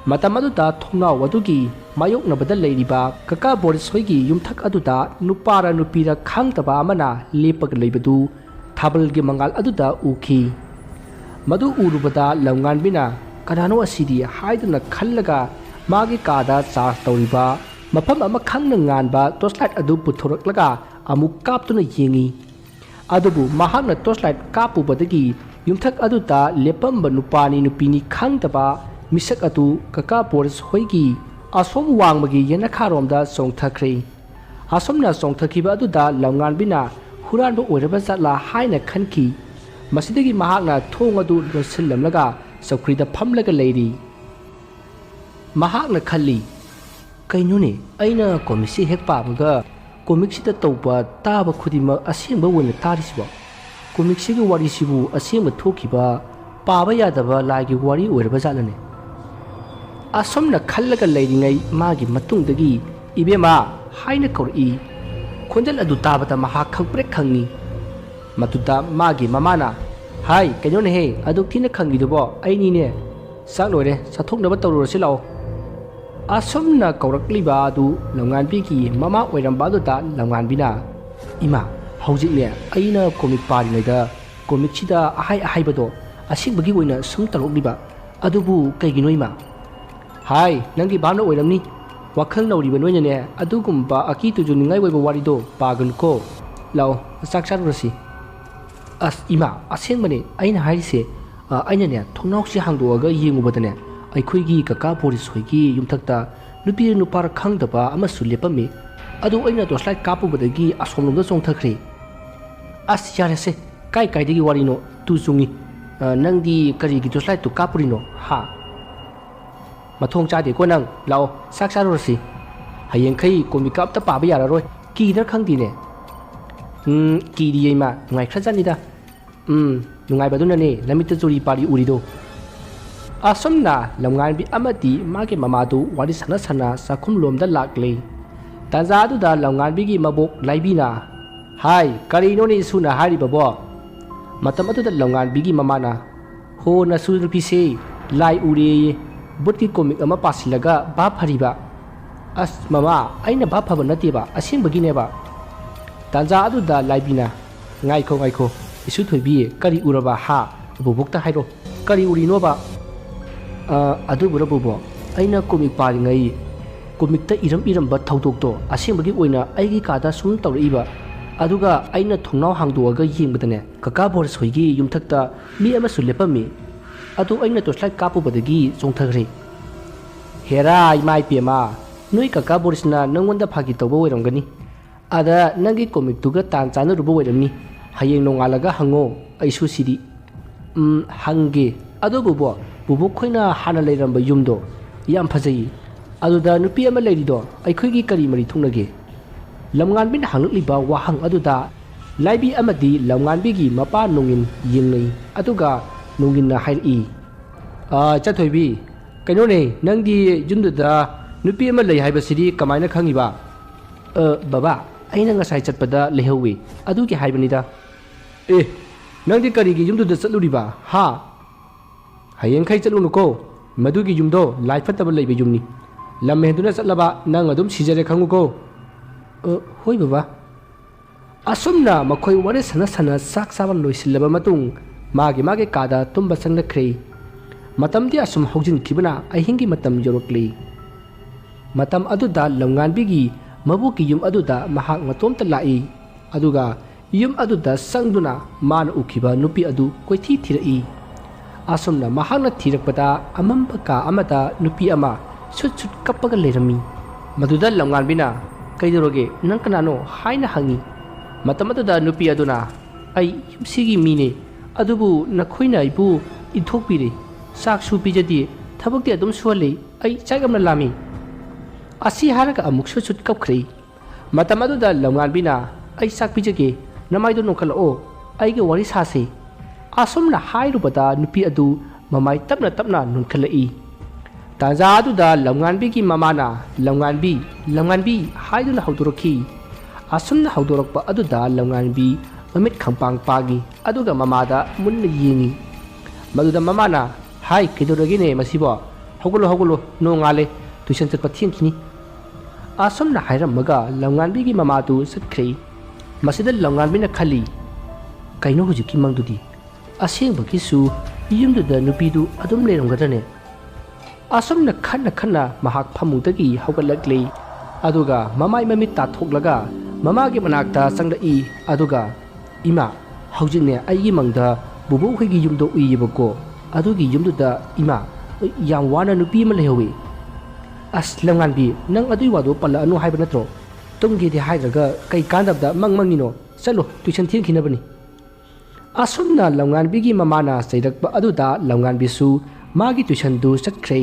ꯃꯇꯝ ꯑꯗꯨꯗ ꯊꯣꯡꯅꯥꯎ ꯑꯗꯨꯒꯤ ꯃꯥꯌꯣꯛꯅꯕꯗ ꯂꯩꯔꯤꯕ ꯀꯀꯥ ꯕꯣꯔꯤꯁ ꯍꯣꯏꯒꯤ ꯌꯨꯝꯊꯛ ꯑꯗꯨꯗ ꯅꯨꯄꯥꯔ ꯅꯨꯄꯤꯔ ꯈꯪꯗꯕ ꯑꯃꯅ ꯂꯦꯞꯄꯒ ꯂꯩꯕꯗꯨ ꯊꯥꯕꯜꯒꯤ ꯃꯉꯥꯜ ꯑꯗꯨꯗ ꯎꯈꯤ꯫ ꯃꯗꯨ ꯎꯔꯨꯕꯗ ꯂꯝꯉꯥꯟꯕꯤꯅ ꯀꯅꯥꯅꯣ ꯑꯁꯤꯗꯤ ꯍꯥꯏꯗꯨꯅ ꯈꯜꯂꯒ ꯃꯥꯒꯤ ꯀꯥꯗ ꯆꯥꯔꯖ ꯇꯧꯔꯤꯕ ꯃꯐꯝ ꯑꯃ ꯈꯪꯅ ꯉꯥꯟꯕ ꯇꯣꯔꯆꯂꯥꯏꯠ ꯑꯗꯨ ꯄꯨꯊꯣꯔꯛꯂꯒ ꯑꯃꯨꯛ ꯀꯥꯞꯇꯨꯅ ꯌꯦꯡꯉꯤ꯫ ꯑꯗꯨꯕꯨ ꯃꯍꯥꯛꯅ ꯇꯣꯔꯆꯂꯥꯏꯠ ꯀꯥꯞꯄꯨꯕꯗꯒꯤ ꯌꯨꯝꯊꯛ ꯑꯗꯨꯗ ꯂꯦꯞꯄꯝꯕ ꯅꯨꯄꯥꯅꯤ ꯅꯨꯄꯤꯅꯤ ꯈꯪꯗꯕ ꯃꯤꯁꯛ ꯑꯗꯨ ꯀꯀꯥ ꯕꯣꯔꯤꯁ ꯍꯣꯏꯒꯤ ꯑꯁꯣꯝ ꯋꯥꯡꯃꯒꯤ ꯌꯦꯅꯈꯥꯔꯣꯝꯗ ꯆꯣꯡꯊꯈ꯭ꯔꯦ꯫ ꯑꯁꯨꯝꯅ ꯆꯣꯡꯊꯈꯤꯕ ꯑꯗꯨꯗ ꯂꯝꯉꯥꯟꯕꯤꯅ ꯍꯨꯔꯥꯟꯕ ꯑꯣꯏꯔꯕ ꯖꯥꯠꯂꯥ ꯍꯥꯏꯅ ꯈꯟꯈꯤ꯫ ꯃꯁꯤꯗꯒꯤ ꯃꯍꯥꯛꯅ ꯊꯣꯡ ꯑꯗꯨ ꯂꯣꯟꯁꯤꯜꯂꯝꯂꯒ ꯆꯧꯀ꯭ꯔꯤꯗ ꯐꯝꯂꯒ ꯂꯩꯔꯤ꯫ ꯃꯍꯥꯛꯅ ꯈꯜꯂꯤ, ꯀꯩꯅꯣꯅꯦ ꯑꯩꯅ ꯀꯣꯃꯤꯛꯁꯤ ꯍꯦꯛ ꯄꯥꯕꯒ ꯀꯣꯃꯤꯛꯁꯤꯗ ꯇꯧꯕ ꯇꯥꯕ ꯈꯨꯗꯤꯡꯃꯛ ꯑꯁꯦꯡꯕ ꯑꯣꯏꯅ ꯇꯥꯔꯤꯁꯤꯕꯣ? ꯀꯣꯃꯤꯛꯁꯤꯒꯤ ꯋꯥꯔꯤꯁꯤꯕꯨ ꯑꯁꯦꯡꯕ ꯊꯣꯛꯈꯤꯕ ꯄꯥꯕ ꯌꯥꯗꯕ ꯂꯥꯏꯒꯤ ꯋꯥꯔꯤ ꯑꯣꯏꯔꯕ ꯖꯥꯠꯂꯅꯦ? ꯑꯁꯨꯝꯅ ꯈꯜꯂꯒ ꯂꯩꯔꯤꯉꯩ ꯃꯥꯒꯤ ꯃꯇꯨꯡꯗꯒꯤ ꯏꯕꯦꯝꯃ ꯍꯥꯏꯅ ꯀꯧꯔꯛꯏ꯫ ꯈꯣꯟꯖꯦꯜ ꯑꯗꯨ ꯇꯥꯕꯗ ꯃꯍꯥꯛ ꯈꯪꯄ꯭ꯔꯦꯛ ꯈꯪꯉꯤ꯫ ꯃꯗꯨꯗ ꯃꯥꯒꯤ ꯃꯃꯥꯅ, ꯍꯥꯏ ꯀꯩꯅꯣꯅꯦꯍꯦ ꯑꯗꯨꯛ ꯊꯤꯅ ꯈꯪꯉꯤꯗꯨꯕꯣ ꯑꯩꯅꯤꯅꯦ, ꯆꯥꯛ ꯂꯣꯏꯔꯦ ꯆꯠꯊꯣꯛꯅꯕ ꯇꯧꯔꯨꯔꯁꯤ ꯂꯥꯛꯑꯣ꯫ ꯑꯁꯨꯝꯅ ꯀꯧꯔꯛꯂꯤꯕ ꯑꯗꯨ ꯂꯝꯉꯥꯟꯕꯤꯒꯤ ꯃꯃꯥ ꯑꯣꯏꯔꯝꯕ ꯑꯗꯨꯗ ꯂꯝꯉꯥꯟꯕꯤꯅ, ꯏꯃꯥ ꯍꯧꯖꯤꯛꯅꯦ ꯑꯩꯅ ꯀꯣꯃꯤꯛ ꯄꯥꯔꯤꯉꯩꯗ ꯀꯣꯃꯤꯛꯁꯤꯗ ꯑꯍꯥꯏ ꯑꯍꯥꯏꯕꯗꯣ ꯑꯁꯦꯡꯕꯒꯤ ꯑꯣꯏꯅ ꯁꯨꯝ ꯇꯧꯔꯛꯂꯤꯕ ꯑꯗꯨꯕꯨ ꯀꯩꯒꯤꯅꯣ ꯏꯃꯥ? ꯍꯥꯏ ꯅꯪꯒꯤ ꯚꯥꯞꯅ ꯑꯣꯏꯔꯝꯅꯤ꯫ ꯋꯥꯈꯜ ꯅꯧꯔꯤꯕ ꯅꯣꯏꯅꯅꯦ ꯑꯗꯨꯒꯨꯝꯕ ꯑꯀꯤ ꯇꯨꯖꯨꯅꯤꯡꯉꯥꯏ ꯑꯣꯏꯕ ꯋꯥꯔꯤꯗꯣ ꯄꯥꯒꯅꯨꯀꯣ꯫ ꯂꯥꯛꯑꯣ ꯆꯥꯛ ꯆꯥꯔꯨꯔꯁꯤ꯫ ꯑꯁ ꯏꯃꯥ ꯑꯁꯦꯡꯕꯅꯦ ꯑꯩꯅ ꯍꯥꯏꯔꯤꯁꯦ, ꯑꯩꯅꯅꯦ ꯊꯣꯡꯅꯥꯎꯁꯤ ꯍꯥꯡꯗꯣꯛꯑꯒ ꯌꯦꯡꯉꯨꯕꯗꯅꯦ ꯑꯩꯈꯣꯏꯒꯤ ꯀꯀꯥ ꯕꯣꯔꯤꯁ ꯍꯣꯏꯒꯤ ꯌꯨꯝꯊꯛꯇ ꯅꯨꯄꯤꯔ ꯅꯨꯄꯥꯔ ꯈꯪꯗꯕ ꯑꯃꯁꯨ ꯂꯦꯞꯄꯝꯃꯤ꯫ ꯑꯗꯨ ꯑꯩꯅ ꯇꯣꯔꯆꯂꯥꯏꯠ ꯀꯥꯞꯄꯨꯕꯗꯒꯤ ꯑꯁꯣꯝꯂꯣꯝꯗ ꯆꯣꯡꯊꯈ꯭ꯔꯦ꯫ ꯑꯁ ꯌꯥꯔꯦꯁꯦ ꯀꯥꯏꯗꯒꯤ ꯋꯥꯔꯤꯅꯣ ꯇꯨ ꯆꯨꯡꯉꯤ꯫ ꯅꯪꯗꯤ ꯀꯔꯤꯒꯤ ꯇꯣꯔꯆꯂꯥꯏꯠꯇꯨ ꯀꯥꯞꯄꯨꯔꯤꯅꯣ ꯍꯥ? ꯃꯊꯣꯡ ꯆꯥꯗꯦꯀꯣ ꯅꯪ꯫ ꯂꯥꯛꯑꯣ ꯆꯥꯛ ꯆꯥꯔꯨꯔꯁꯤ꯫ ꯍꯌꯦꯡꯈꯩ ꯀꯣꯃꯤꯛꯀ ꯑꯝꯇ ꯄꯥꯕ ꯌꯥꯔꯔꯣꯏ ꯀꯤꯗ꯭ꯔꯥ ꯈꯪꯗꯦꯅꯦ꯫ ꯀꯤꯗꯤꯌꯦ ꯏꯃꯥ ꯅꯨꯡꯉꯥꯏꯈ꯭ꯔꯖꯥꯠꯅꯤꯗ꯫ ꯅꯨꯡꯉꯥꯏꯕꯗꯨꯅꯅꯦ ꯂꯝꯃꯤꯠꯇ ꯆꯨꯔꯤ ꯄꯥꯔꯤ ꯎꯔꯤꯗꯣ꯫ ꯑꯁꯨꯝꯅ ꯂꯝꯉꯥꯟꯕꯤ ꯑꯃꯗꯤ ꯃꯥꯒꯤ ꯃꯃꯥꯗꯨ ꯋꯥꯔꯤ ꯁꯥꯟꯅ ꯁꯥꯟꯅ ꯆꯥꯛꯈꯨꯝꯂꯣꯝꯗ ꯂꯥꯛꯂꯦ꯫ ꯇꯥꯟꯖꯥ ꯑꯗꯨꯗ ꯂꯝꯉꯥꯟꯕꯤꯒꯤ ꯃꯕꯣꯛ ꯂꯥꯏꯕꯤꯅ, ꯍꯥꯏ ꯀꯔꯤꯅꯣꯅꯦ ꯏꯁꯨꯅ ꯍꯥꯏꯔꯤꯕꯕꯣ? ꯃꯇꯝ ꯑꯗꯨꯗ ꯂꯝꯉꯥꯟꯕꯤꯒꯤ ꯃꯃꯥꯅ, ꯍꯣ ꯅꯁꯨ ꯅꯨꯄꯤꯁꯦ ꯂꯥꯏ ꯎꯔꯦꯌꯦ, ꯕꯨꯠꯀꯤ ꯀꯣꯃꯤꯛ ꯑꯃ ꯄꯥꯁꯤꯜꯂꯒ ꯚꯥꯞ ꯐꯔꯤꯕ꯫ ꯑꯁ ꯃꯃꯥ ꯑꯩꯅ ꯚꯥꯞ ꯐꯕ ꯅꯠꯇꯦꯕ ꯑꯁꯦꯡꯕꯒꯤꯅꯦꯕ꯫ ꯇꯥꯟꯖꯥ ꯑꯗꯨꯗ ꯂꯥꯏꯕꯤꯅ, ꯉꯥꯏꯈꯣ ꯏꯁꯨ ꯊꯣꯏꯕꯤ ꯀꯔꯤ ꯎꯔꯕ ꯍꯥ? ꯕꯨꯕꯣꯛꯇ ꯍꯥꯏꯔꯣ ꯀꯔꯤ ꯎꯔꯤꯅꯣꯕ? ꯑꯗꯨꯕꯨꯔ ꯕꯨꯕꯣꯛ ꯑꯩꯅ ꯀꯣꯃꯤꯛ ꯄꯥꯔꯤꯉꯩ ꯀꯣꯃꯤꯛꯇ ꯏꯔꯝꯕ ꯊꯧꯗꯣꯛꯇꯣ ꯑꯁꯦꯡꯕꯒꯤ ꯑꯣꯏꯅ ꯑꯩꯒꯤ ꯀꯥꯗ ꯁꯨꯝ ꯇꯧꯔꯛꯏꯕ꯫ ꯑꯗꯨꯒ ꯑꯩꯅ ꯊꯣꯡꯅꯥꯎ ꯍꯥꯡꯗꯣꯛꯑꯒ ꯌꯦꯡꯕꯗꯅꯦ ꯀꯀꯥ ꯕꯣꯔꯤꯁ ꯍꯣꯏꯒꯤ ꯌꯨꯝꯊꯛꯇ ꯃꯤ ꯑꯃꯁꯨ ꯂꯦꯞꯄꯝꯃꯤ꯫ ꯑꯗꯨ ꯑꯩꯅ ꯇꯣꯔꯆꯂꯥꯏꯠ ꯀꯥꯞꯄꯨꯕꯗꯒꯤ ꯆꯣꯡꯊꯈ꯭ꯔꯦ꯫ ꯍꯦꯔꯥ ꯏꯃꯥ ꯏꯄꯦꯝꯃ ꯅꯣꯏ ꯀꯀꯥ ꯕꯣꯔꯤꯁꯅ ꯅꯪꯉꯣꯟꯗ ꯐꯥꯒꯤ ꯇꯧꯕ ꯑꯣꯏꯔꯝꯒꯅꯤ꯫ ꯑꯗ ꯅꯪꯒꯤ ꯀꯣꯃꯤꯛꯇꯨꯒ ꯇꯥꯟ ꯆꯥꯟꯅꯔꯨꯕ ꯑꯣꯏꯔꯝꯅꯤ꯫ ꯍꯌꯦꯡ ꯅꯣꯡꯉꯥꯜꯂꯒ ꯍꯪꯉꯣ ꯑꯩꯁꯨ ꯁꯤꯗꯤ꯫ ꯍꯪꯒꯦ ꯑꯗꯨꯕꯨ ꯕꯨꯕꯣꯛ ꯈꯣꯏꯅ ꯍꯥꯟꯅ ꯂꯩꯔꯝꯕ ꯌꯨꯝꯗꯣ ꯌꯥꯝ ꯐꯖꯩ꯫ ꯑꯗꯨꯗ ꯅꯨꯄꯤ ꯑꯃ ꯂꯩꯔꯤꯗꯣ ꯑꯩꯈꯣꯏꯒꯤ ꯀꯔꯤ ꯃꯔꯤ ꯊꯨꯡꯅꯒꯦ? ꯂꯝꯉꯥꯟꯕꯤꯅ ꯍꯪꯂꯛꯂꯤꯕ ꯋꯥꯍꯪ ꯑꯗꯨꯗ ꯂꯥꯏꯕꯤ ꯑꯃꯗꯤ ꯂꯝꯉꯥꯟꯕꯤꯒꯤ ꯃꯄꯥ ꯅꯣꯡꯏꯟ ꯌꯦꯡꯅꯩ ꯑꯗꯨꯒ ꯅꯣꯡꯏꯟꯅ ꯍꯥꯏꯔꯛꯏ, ꯆꯠꯊꯣꯏꯕꯤ ꯀꯩꯅꯣꯅꯦ ꯅꯪꯗꯤ ꯌꯨꯝꯗꯨꯗ ꯅꯨꯄꯤ ꯑꯃ ꯂꯩ ꯍꯥꯏꯕꯁꯤꯗꯤ ꯀꯃꯥꯏꯅ ꯈꯪꯉꯤꯕ? ꯕꯕꯥ ꯑꯩꯅ ꯉꯁꯥꯏ ꯆꯠꯄꯗ ꯂꯩꯍꯧꯋꯤ ꯑꯗꯨꯒꯤ ꯍꯥꯏꯕꯅꯤꯗ꯫ ꯅꯪꯗꯤ ꯀꯔꯤꯒꯤ ꯌꯨꯝꯗꯨꯗ ꯆꯠꯂꯨꯔꯤꯕ ꯍꯥ? ꯍꯌꯦꯡꯈꯩ ꯆꯠꯂꯨꯅꯨꯀꯣ ꯃꯗꯨꯒꯤ ꯌꯨꯝꯗꯣ ꯂꯥꯏ ꯐꯠꯇꯕ ꯂꯩꯕ ꯌꯨꯝꯅꯤ꯫ lam henduna chatlaba nang adum sijare khanguko hoi baba asumna makhoi ware sana sana sak saban loisilaba matung mage kada tumba sangna khrei matam di asum haujin kibana ahingi matam yorokli matam aduda longan bigi mabuki yum aduda mahak matom ta lai aduga yum aduda sangduna man ukiba nupi adu koithi thirai asumna mahakna thirakpada amamba ka amata nupi ama sut sut kappaga lerami maduda longan bina kaidoroge nang kanano haina hangi matam aduda nupi aduna ai yumsigi mine adubu nakhoina ibu inthokpire sak su pijadi thabakti adum suale ai chaigamna lami asi haraga amuk sut kapkhri matam aduda longan bina ai sak pijage namaido nokalo ai ge wari sase asumna hairubada nupi adu mamai tapna nunkhalai taja aduda longan bi ki mamana longan bi haiduna hauduraki asumna haudurokpa aduda longan bi mamit khampang pagi aduga mamada munna yengi maduda mamana hai kidoragine masibo hogolo no ngale tuition chatpa thiengkini asumna hairamaga longan bi ki mamadu satkhri masida longan bina khali kaino hujiki mangdudi asengba su yumduda nupidu adum leromgadane asumna khanna mahak phamungdagi haugalakli aduga mamai mamit ta thoklaga mamagi manakta sanglai aduga ima haujinne aigi mangda bubu khigi yumdo uyibako adugi yumduda ima yam wana nupi ma lehowi aslangan bi nang adui wado palla anu haiba natro tungge de haidraga kai kandabda mangmangino chalo tuition thiengkhinabani asumna longan bigi mamana sairakpa aduda longan bisu magi tuition du satkhre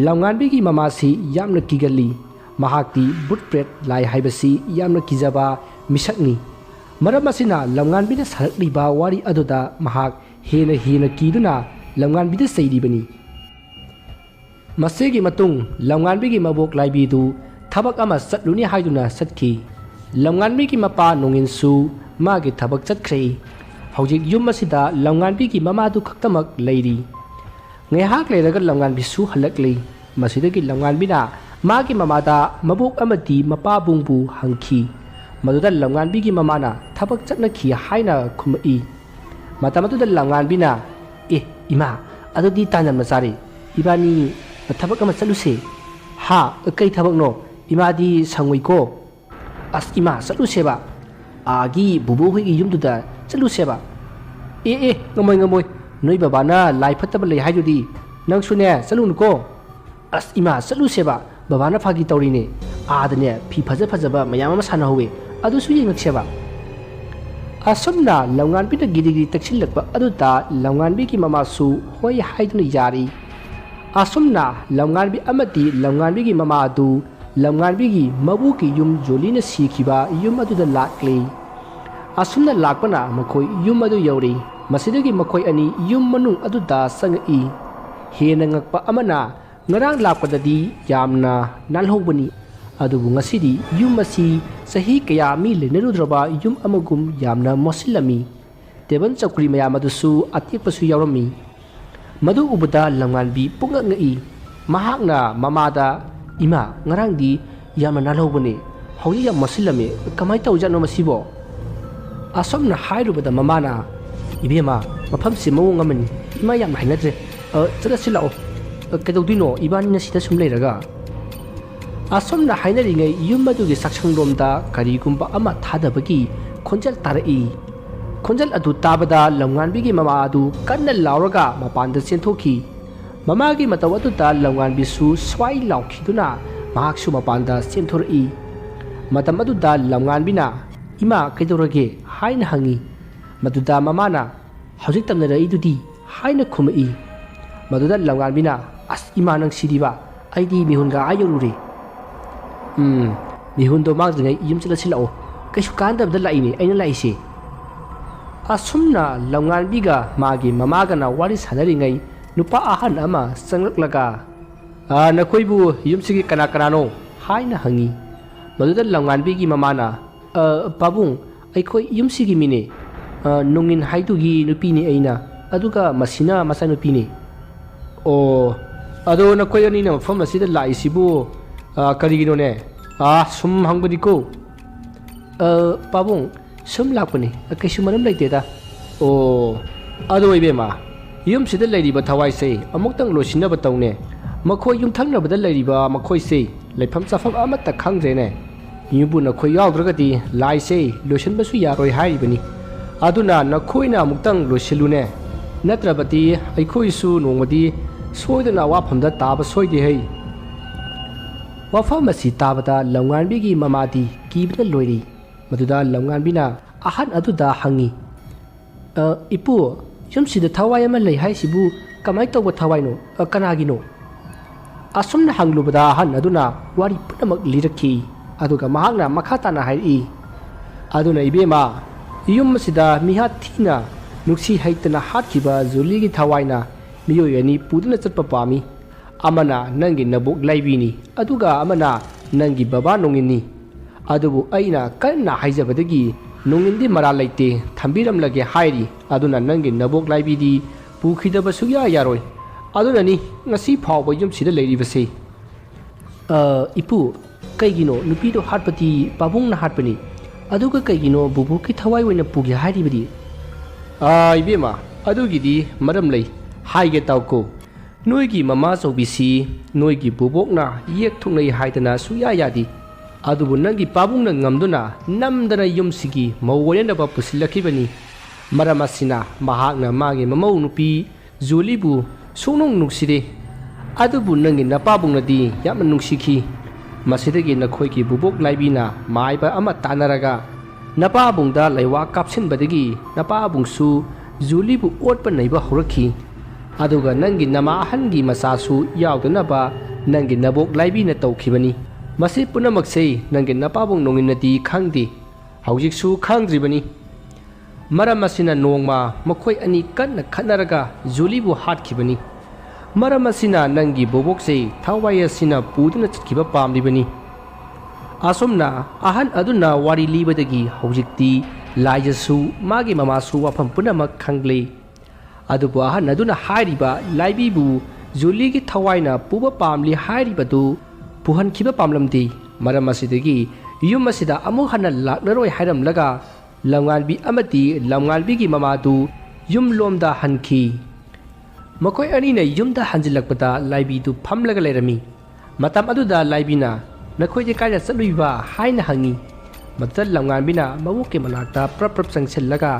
longan bigi mama si yamna kigali mahakti butpret lai haibasi yamna kijaba misakni maramasina longan bida sarakliba wari aduda mahak hena kiduna longan bida sairibani masegi matung longan bigi mabok laibi du thabak ama satluni haiduna satki longan bigi mapa nongin su magi thabak satkhre hojik yum asida longan bigi mama du khaktamak leiri ngehak leiraga longan bisu halakli masidagi longan bina magi mamada mabuk amati mapa bungbu hangki maduda longan bigi mamana thabak chatna khi haina khumai matamatuda longan bina ima adudi tanan masari ibani thabak ama chaluse ha kai thabak no imadi sangoi ko as ima chaluse ba agi bubu hui yumduda chaluse ba ngamoi noi babana lai phattaba lei haidudi nang sune chalun ko as ima chaluse ba babana phagi tawrine adane phi phajaba mayam ama sana howe adu su yengkseba asumna longan bi da gidi taksilakba aduta longan bi ki mama su hoi haiduna yari asumna longan bi amati longan bi ki mama adu longan bi ki mabu ki yum jolina sikhiba yum aduda lakli asumna lakpana makhoi yum adu yauri masidagi makhoi ani yum manung aduda sangai hena ngakpa amana ngarang lakpadadi yamna nalhobani adubu ngasidi yum asi sahi kaya mi lenerudraba yum amagum yamna mosilami teban chakri mayam adusu atikpasu yaurami madu ubuda longan bi punga ngai mahakna mamada ima ngarang di yamna nalhobani hoyi yam mosilami kamai tawjano masibo asomna hairubada mamana ibema mafam simawung amani ima yam hainadre chara silao kadawdino ibani na sita sum leiraga asomna hainaringai yum adugi saksangromda karigumba ama thadabagi khonjal tarai khonjal adu tabada longan bigi mama adu kanna lauraga mapanda chenthoki mamagi matawatu ta longan bisu swai laukhiduna mahaksu mapanda chenthori matam adu da longan bina ima kaidorage haina hangi maduda mamana hojik tamna raidudi haina khumai maduda longan bina as ima nang sidiba aidi mihunga ayururi mihundo magdingai yum chila silao kaisu kandabda laini aina laisi asumna longan biga magi mamaga na wari sanaringai nupa ahan ama sangraklaga nakoibu yumsigi kana no haina hangi maduda longan bigi mamana pabung aikoi yumsigi mine nungin haidugi nupini aina aduga masina masa nupini o ꯑꯗꯣ ꯅꯈꯣꯏ ꯑꯅꯤꯅ ꯃꯐꯝ ꯑꯁꯤꯗ ꯂꯥꯛꯏꯁꯤꯕꯨ ꯀꯔꯤꯒꯤꯅꯣꯅꯦ ꯁꯨꯝ ꯍꯪꯕꯅꯤꯀꯣ ꯄꯥꯕꯨꯡ ꯁꯨꯝ ꯂꯥꯛꯄꯅꯤ ꯀꯩꯁꯨ ꯃꯔꯝ ꯂꯩꯇꯦꯗ ꯑꯣ ꯑꯗꯣ ꯏꯕꯦꯝꯃ ꯌꯨꯝꯁꯤꯗ ꯂꯩꯔꯤꯕ ꯊꯋꯥꯏꯁꯦ ꯑꯃꯨꯛꯇꯪ ꯂꯣꯏꯁꯤꯟꯅꯕ ꯇꯧꯅꯦ ꯃꯈꯣꯏ ꯌꯨꯝꯊꯪꯅꯕꯗ ꯂꯩꯔꯤꯕ ꯃꯈꯣꯏꯁꯦ ꯂꯩꯐꯝ ꯆꯥꯐꯝ ꯑꯃꯠꯇ ꯈꯪꯗ꯭ꯔꯦꯅꯦ ꯌꯨꯝꯕꯨ ꯅꯈꯣꯏ ꯌꯥꯎꯗ꯭ꯔꯒꯗꯤ ꯂꯥꯏꯁꯦ ꯂꯣꯏꯁꯤꯟꯕꯁꯨ ꯌꯥꯔꯣꯏ ꯍꯥꯏꯔꯤꯕꯅꯤ ꯑꯗꯨꯅ ꯅꯈꯣꯏꯅ ꯑꯃꯨꯛꯇꯪ ꯂꯣꯏꯁꯤꯜꯂꯨꯅꯦ ꯅꯠꯇ꯭ꯔꯕꯗꯤ ꯑꯩꯈꯣꯏꯁꯨ ꯅꯣꯡꯃꯗꯤ ꯁꯣꯏꯗꯅ ꯑꯋꯥꯐꯝꯗ ꯇꯥꯕ ꯁꯣꯏꯗꯦꯍꯩ ꯋꯥꯐꯝ ꯑꯁꯤ ꯇꯥꯕꯗ ꯂꯝꯉꯥꯟꯕꯤꯒꯤ ꯃꯃꯥꯗꯤ ꯀꯤꯕꯅ ꯂꯣꯏꯔꯤ ꯃꯗꯨꯗ ꯂꯝꯉꯥꯟꯕꯤꯅ ꯑꯍꯟ ꯑꯗꯨꯗ ꯍꯪꯉꯤ ꯏꯄꯨ ꯌꯨꯝꯁꯤꯗ ꯊꯋꯥꯏ ꯑꯃ ꯂꯩ ꯍꯥꯏꯁꯤꯕꯨ ꯀꯃꯥꯏꯅ ꯇꯧꯕ ꯊꯋꯥꯏꯅꯣ ꯀꯅꯥꯒꯤꯅꯣ ꯑꯁꯨꯝꯅ ꯍꯪꯂꯨꯕꯗ ꯑꯍꯟ ꯑꯗꯨꯅ ꯋꯥꯔꯤ ꯄꯨꯝꯅꯃꯛ ꯂꯤꯔꯛꯈꯤ ꯑꯗꯨꯒ ꯃꯍꯥꯛꯅ ꯃꯈꯥ ꯇꯥꯅ ꯍꯥꯏꯔꯛꯏ ꯑꯗꯨꯅ ꯏꯕꯦꯝꯃ ꯌꯨꯝ ꯑꯁꯤꯗ ꯃꯤꯍꯥꯠ ꯊꯤꯅ ꯅꯨꯡꯁꯤ ꯍꯩꯇꯅ ꯍꯥꯠꯈꯤꯕ ꯖꯨꯂꯤꯒꯤ ꯊꯋꯥꯏꯅ ꯃꯤꯑꯣꯏ ꯑꯅꯤ ꯄꯨꯗꯨꯅ ꯆꯠꯄ ꯄꯥꯝꯃꯤ ꯑꯃꯅ ꯅꯪꯒꯤ ꯅꯕꯣꯛ ꯂꯥꯏꯕꯤꯅꯤ ꯑꯗꯨꯒ ꯑꯃꯅ ꯅꯪꯒꯤ ꯕꯕꯥ ꯅꯣꯡꯏꯟꯅꯤ ꯑꯗꯨꯕꯨ ꯑꯩꯅ ꯀꯟꯅ ꯍꯥꯏꯖꯕꯗꯒꯤ ꯅꯣꯡꯏꯟꯗꯤ ꯃꯔꯥꯜ ꯂꯩꯇꯦ ꯊꯝꯕꯤꯔꯝꯂꯒꯦ ꯍꯥꯏꯔꯤ ꯑꯗꯨꯅ ꯅꯪꯒꯤ ꯅꯕꯣꯛ ꯂꯥꯏꯕꯤꯗꯤ ꯄꯨꯈꯤꯗꯕ ꯁꯨꯛꯌꯥ ꯌꯥꯔꯣꯏ ꯑꯗꯨꯅꯅꯤ ꯉꯁꯤ ꯐꯥꯎꯕ ꯌꯨꯝꯁꯤꯗ ꯂꯩꯔꯤꯕꯁꯦ ꯏꯄꯨ ꯀꯩꯒꯤꯅꯣ ꯅꯨꯄꯤꯗꯣ ꯍꯥꯠꯄꯗꯤ ꯄꯥꯕꯨꯡꯅ ꯍꯥꯠꯄꯅꯤ ꯑꯗꯨꯒ ꯀꯩꯒꯤꯅꯣ ꯕꯨꯕꯣꯛꯀꯤ ꯊꯋꯥꯏ ꯑꯣꯏꯅ ꯄꯨꯒꯦ ꯍꯥꯏꯔꯤꯕꯗꯤ ꯏꯕꯦꯝꯃ ꯑꯗꯨꯒꯤꯗꯤ ꯃꯔꯝ ꯂꯩ ꯍꯥꯏꯒꯦ ꯇꯥꯎꯀꯣ ꯅꯣꯏꯒꯤ ꯃꯃꯥ ꯆꯧꯕꯤꯁꯤ ꯅꯣꯏꯒꯤ ꯕꯨꯕꯣꯛꯅ ꯌꯦꯛ ꯊꯣꯛꯅꯩ ꯍꯥꯏꯗꯅ ꯁꯨꯛꯌꯥ ꯌꯥꯗꯦ ꯑꯗꯨꯕꯨ ꯅꯪꯒꯤ ꯄꯥꯕꯨꯡꯅ ꯉꯝꯗꯨꯅ ꯅꯝꯗꯅ ꯌꯨꯝꯁꯤꯒꯤ ꯃꯧ ꯑꯣꯏꯅꯅꯕ ꯄꯨꯁꯤꯜꯂꯛꯈꯤꯕꯅꯤ ꯃꯔꯝ ꯑꯁꯤꯅ ꯃꯍꯥꯛꯅ ꯃꯥꯒꯤ ꯃꯃꯧ ꯅꯨꯄꯤ ꯖꯨꯂꯤꯕꯨ ꯁꯨꯡꯅꯨꯡ ꯅꯨꯡꯁꯤꯗꯦ ꯑꯗꯨꯕꯨ ꯅꯪꯒꯤ ꯅꯄꯥꯕꯨꯡꯅꯗꯤ ꯌꯥꯝꯅ ꯅꯨꯡꯁꯤꯈꯤ ꯃꯁꯤꯗꯒꯤ ꯅꯈꯣꯏꯒꯤ ꯕꯨꯕꯣꯛ ꯂꯥꯏꯕꯤꯅ ꯃꯥꯏꯕ ꯑꯃ ꯇꯥꯟꯅꯔꯒ ꯅꯄꯥꯕꯨꯡꯗ ꯂꯩꯋꯥ ꯀꯥꯞꯁꯤꯟꯕꯗꯒꯤ ꯅꯄꯥꯕꯨꯡꯁꯨ ꯖꯨꯂꯤꯕꯨ ꯑꯣꯠꯄ ꯅꯩꯕ ꯍꯧꯔꯛꯈꯤ ꯑꯗꯨꯒ ꯅꯪꯒꯤ ꯅꯃꯥ ꯑꯍꯟꯒꯤ ꯃꯆꯥꯁꯨ ꯌꯥꯎꯗꯅꯕ ꯅꯪꯒꯤ ꯅꯕꯣꯛ ꯂꯥꯏꯕꯤꯅ ꯇꯧꯈꯤꯕꯅꯤ ꯃꯁꯤ ꯄꯨꯝꯅꯃꯛꯁꯦ ꯅꯪꯒꯤ ꯅꯄꯥꯕꯨꯡ ꯅꯣꯡꯏꯟꯅꯗꯤ ꯈꯪꯗꯦ ꯍꯧꯖꯤꯛꯁꯨ ꯈꯪꯗ꯭ꯔꯤꯕꯅꯤ ꯃꯔꯝ ꯑꯁꯤꯅ ꯅꯣꯡꯃ ꯃꯈꯣꯏ ꯑꯅꯤ ꯀꯟꯅ ꯈꯠꯅꯔꯒ ꯖꯨꯂꯤꯕꯨ ꯍꯥꯠꯈꯤꯕꯅꯤ ꯃꯔꯝ ꯑꯁꯤꯅ ꯅꯪꯒꯤ ꯕꯣꯕꯣꯛꯁꯦ ꯊꯋꯥꯏ ꯑꯁꯤꯅ ꯄꯨꯗꯨꯅ ꯆꯠꯈꯤꯕ ꯄꯥꯝꯂꯤꯕꯅꯤ ꯑꯁꯨꯝꯅ ꯑꯍꯟ ꯑꯗꯨꯅ ꯋꯥꯔꯤ ꯂꯤꯕꯗꯒꯤ ꯍꯧꯖꯤꯛꯇꯤ ꯂꯥꯏꯖꯁꯨ ꯃꯥꯒꯤ ꯃꯃꯥꯁꯨ ꯋꯥꯐꯝ ꯄꯨꯝꯅꯃꯛ ꯈꯪꯂꯦ ꯑꯗꯨꯕꯨ ꯑꯍꯟ ꯑꯗꯨꯅ ꯍꯥꯏꯔꯤꯕ ꯂꯥꯏꯕꯤꯕꯨ ꯖꯨꯂꯤꯒꯤ ꯊꯋꯥꯏꯅ ꯄꯨꯕ ꯄꯥꯝꯂꯤ ꯍꯥꯏꯔꯤꯕꯗꯨ ꯄꯨꯍꯟꯈꯤꯕ ꯄꯥꯝꯂꯝꯗꯦ ꯃꯔꯝ ꯑꯁꯤꯗꯒꯤ ꯌꯨꯝ ꯑꯁꯤꯗ ꯑꯃꯨꯛ ꯍꯟꯅ ꯂꯥꯛꯂꯔꯣꯏ ꯍꯥꯏꯔꯝꯂꯒ ꯂꯝꯉꯥꯟꯕꯤ ꯑꯃꯗꯤ ꯂꯝꯉꯥꯟꯕꯤꯒꯤ ꯃꯃꯥꯗꯨ ꯌꯨꯝꯂꯣꯝꯗ ꯍꯟꯈꯤ ꯃꯈꯣꯏ ꯑꯅꯤꯅ ꯌꯨꯝꯗ ꯍꯟꯖꯤꯜꯂꯛꯄꯗ ꯂꯥꯏꯕꯤꯗꯨ ꯐꯝꯂꯒ ꯂꯩꯔꯝꯃꯤ ꯃꯇꯝ ꯑꯗꯨꯗ ꯂꯥꯏꯕꯤꯅ ꯅꯈꯣꯏꯗꯤ ꯀꯥꯏꯗ ꯆꯠꯂꯨꯏꯕ ꯍꯥꯏꯅ ꯍꯪꯉꯤ ꯃꯗꯨꯗ ꯂꯝꯉꯥꯟꯕꯤꯅ ꯃꯕꯣꯛꯀꯤ ꯃꯅꯥꯛꯇ ꯄ꯭ꯔꯞ ꯄ꯭ꯔꯞ ꯆꯪꯁꯤꯜꯂꯒ